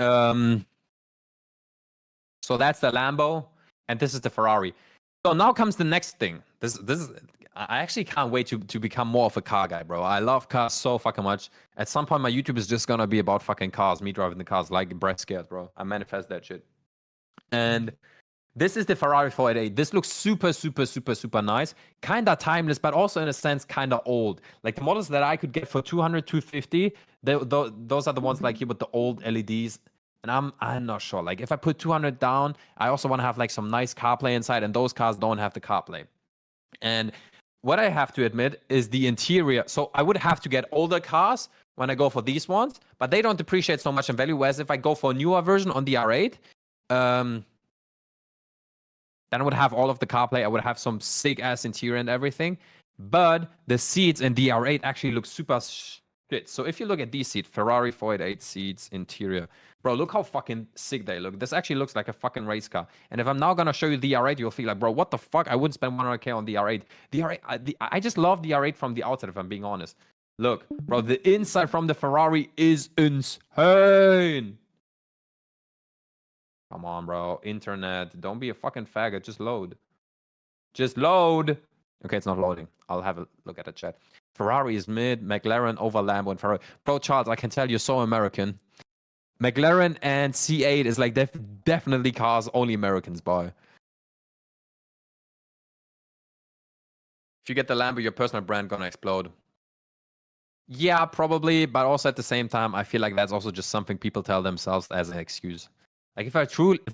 um, so that's the Lambo, and this is the Ferrari. So now comes the next thing. This is I actually can't wait to become more of a car guy, bro. I love cars so fucking much. At some point, my YouTube is just gonna be about fucking cars, me driving the cars like Brett scared, bro. I manifest that shit. And this is the Ferrari 488. This looks super, super, super, super nice. Kinda timeless, but also in a sense kinda old. Like the models that I could get for 200, 250, those are the ones like here with the old LEDs. And I'm not sure. Like if I put 200 down, I also want to have like some nice CarPlay inside, and those cars don't have the CarPlay. And what I have to admit is the interior. So I would have to get older cars when I go for these ones, but they don't depreciate so much in value. Whereas if I go for a newer version on the R8, then I would have all of the CarPlay. I would have some sick ass interior and everything. But the seats in the R8 actually look super shit. So if you look at these seats, Ferrari 488 seats, interior, bro, look how fucking sick they look. This actually looks like a fucking race car. And if I'm now gonna show you the R8, you'll feel like, bro, what the fuck? I wouldn't spend 100K on the R8. The R8, I just love the R8 from the outside, if I'm being honest. Look, bro, the inside from the Ferrari is insane. Come on, bro. Internet. Don't be a fucking faggot. Just load. Just load. Okay, it's not loading. I'll have a look at the chat. Ferrari is mid. McLaren over Lambo and Ferrari. Bro, Charles, I can tell you're so American. McLaren and C8 is like definitely cars only Americans buy. If you get the Lambo, your personal brand gonna explode. Yeah, probably, but also at the same time, I feel like that's also just something people tell themselves as an excuse. Like if I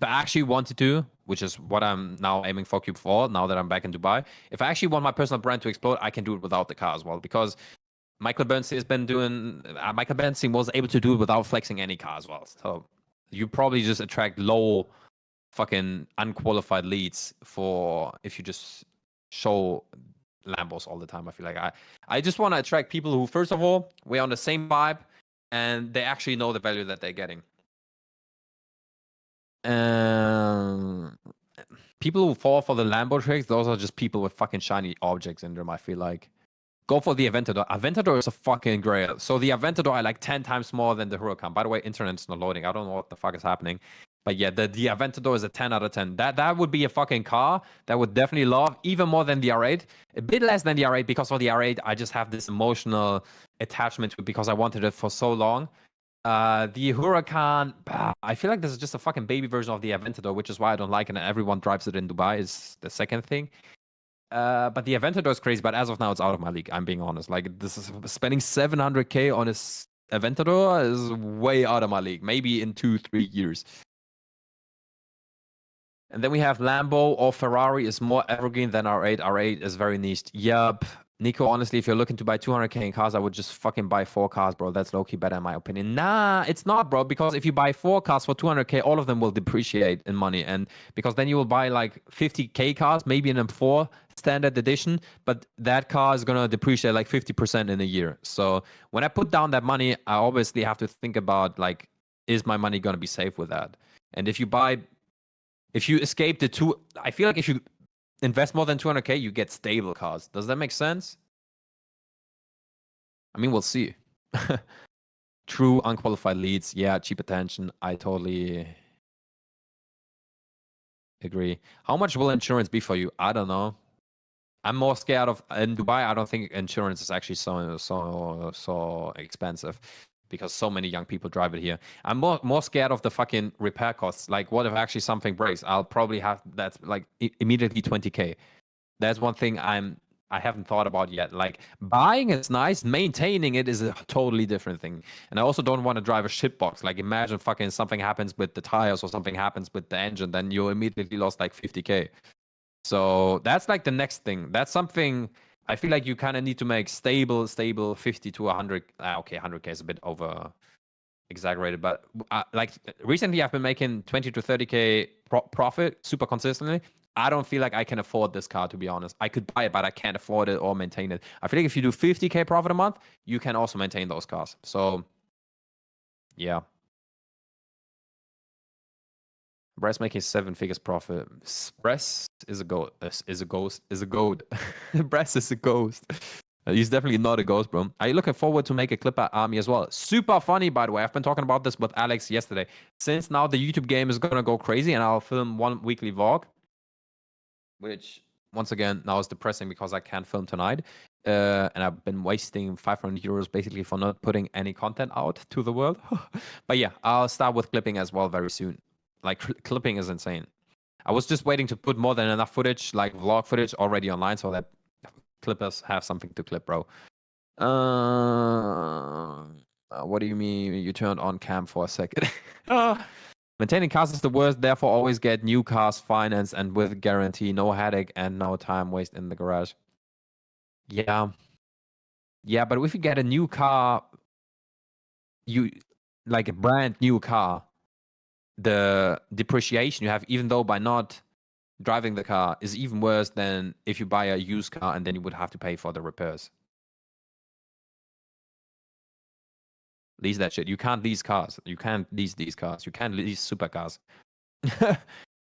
actually wanted to, which is what I'm now aiming for Q4, now that I'm back in Dubai, if I actually want my personal brand to explode, I can do it without the car as well. Because Michael Bernstein was able to do it without flexing any car as well. So you probably just attract low fucking unqualified leads for if you just show Lambos all the time. I feel like I just want to attract people who, first of all, we're on the same vibe and they actually know the value that they're getting. People who fall for the Lambo tricks, those are just people with fucking shiny objects in them, I feel like. Go for the Aventador. Aventador is a fucking grail. So the Aventador I like 10 times more than the Huracan. By the way, internet's not loading. I don't know what the fuck is happening. But yeah, the Aventador is a 10 out of 10. That would be a fucking car that would definitely love, even more than the R8. A bit less than the R8, because for the R8, I just have this emotional attachment to it because I wanted it for so long. The Huracan, I feel like this is just a fucking baby version of the Aventador, which is why I don't like it, and everyone drives it in Dubai, is the second thing. But the Aventador is crazy, but as of now, it's out of my league. I'm being honest. Like, this is spending 700K on a Aventador is way out of my league. Maybe in 2-3 years. And then we have Lambo or Ferrari is more evergreen than R8. R8 is very niched. Yup. Niko, honestly, if you're looking to buy 200K in cars, I would just fucking buy 4 cars, bro. That's low-key better in my opinion. Nah, it's not, bro. Because if you buy 4 cars for 200K, all of them will depreciate in money. And because then you will buy like 50K cars, maybe in M4 standard edition, but that car is going to depreciate like 50% in a year. So when I put down that money, I obviously have to think about like, is my money going to be safe with that? And if you escape the two, I feel like if you invest more than 200K, you get stable cars. Does that make sense? I mean, we'll see. True unqualified leads. Yeah, cheap attention. I totally agree. How much will insurance be for you? I don't know. I'm more scared of in Dubai. I don't think insurance is actually so expensive because so many young people drive it here. I'm more scared of the fucking repair costs. Like, what if actually something breaks? I'll probably have that's like immediately 20K. That's one thing I I haven't thought about yet. Like buying is nice, maintaining it is a totally different thing. And I also don't want to drive a shitbox. Like imagine fucking something happens with the tires or something happens with the engine, then you immediately lost like 50K. So that's like the next thing. That's something I feel like you kind of need to make stable 50 to 100. Okay, 100K is a bit over exaggerated, but like recently I've been making 20 to 30K profit super consistently. I don't feel like I can afford this car, to be honest. I could buy it, but I can't afford it or maintain it. I feel like if you do 50K profit a month, you can also maintain those cars. So yeah. Bress making 7 figures profit. Bress is a goat. Is a ghost. Is a goat. Bress is a ghost. He's definitely not a ghost, bro. Are you looking forward to make a Clipper army as well? Super funny, by the way. I've been talking about this with Alex yesterday. Since now the YouTube game is gonna go crazy, and I'll film one weekly vlog, which once again now is depressing because I can't film tonight. And I've been wasting 500 euros basically for not putting any content out to the world. But yeah, I'll start with clipping as well very soon. Like clipping is insane. I was just waiting to put more than enough footage, like vlog footage, already online so that clippers have something to clip, bro. What do you mean you turned on cam for a second? Maintaining cars is the worst, therefore always get new cars financed and with guarantee, no headache and no time waste in the garage. Yeah. Yeah, but if you get a new car, you like a brand new car, the depreciation you have, even though by not driving the car, is even worse than if you buy a used car and then you would have to pay for the repairs. Lease that shit. You can't lease cars. You can't lease these cars. You can't lease supercars.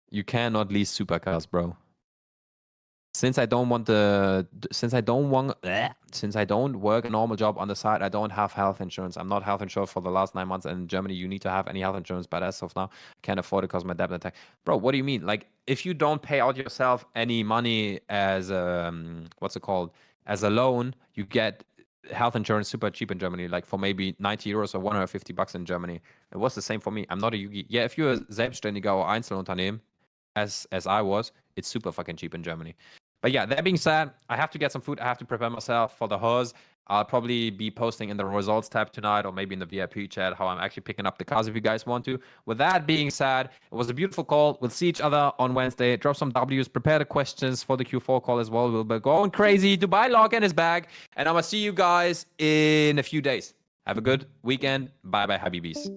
You cannot lease supercars, bro. Since I don't want since I don't work a normal job on the side, I don't have health insurance. I'm not health insured for the last 9 months, and in Germany you need to have any health insurance. But as of now, I can't afford it because my debt attack. Bro, what do you mean? Like if you don't pay out yourself any money as what's it called, as a loan, you get health insurance super cheap in Germany, like for maybe 90 euros or 150 bucks in Germany. It was the same for me. I'm not a Yugi. Yeah, if you're a Selbstständiger or Einzelunternehmen, as I was, it's super fucking cheap in Germany. But yeah, that being said, I have to get some food. I have to prepare myself for the hose. I'll probably be posting in the results tab tonight or maybe in the VIP chat how I'm actually picking up the cars if you guys want to. With that being said, it was a beautiful call. We'll see each other on Wednesday. Drop some W's, prepare the questions for the Q4 call as well. We'll be going crazy. Dubai lock in his bag. And I'm going to see you guys in a few days. Have a good weekend. Bye-bye, Habibis.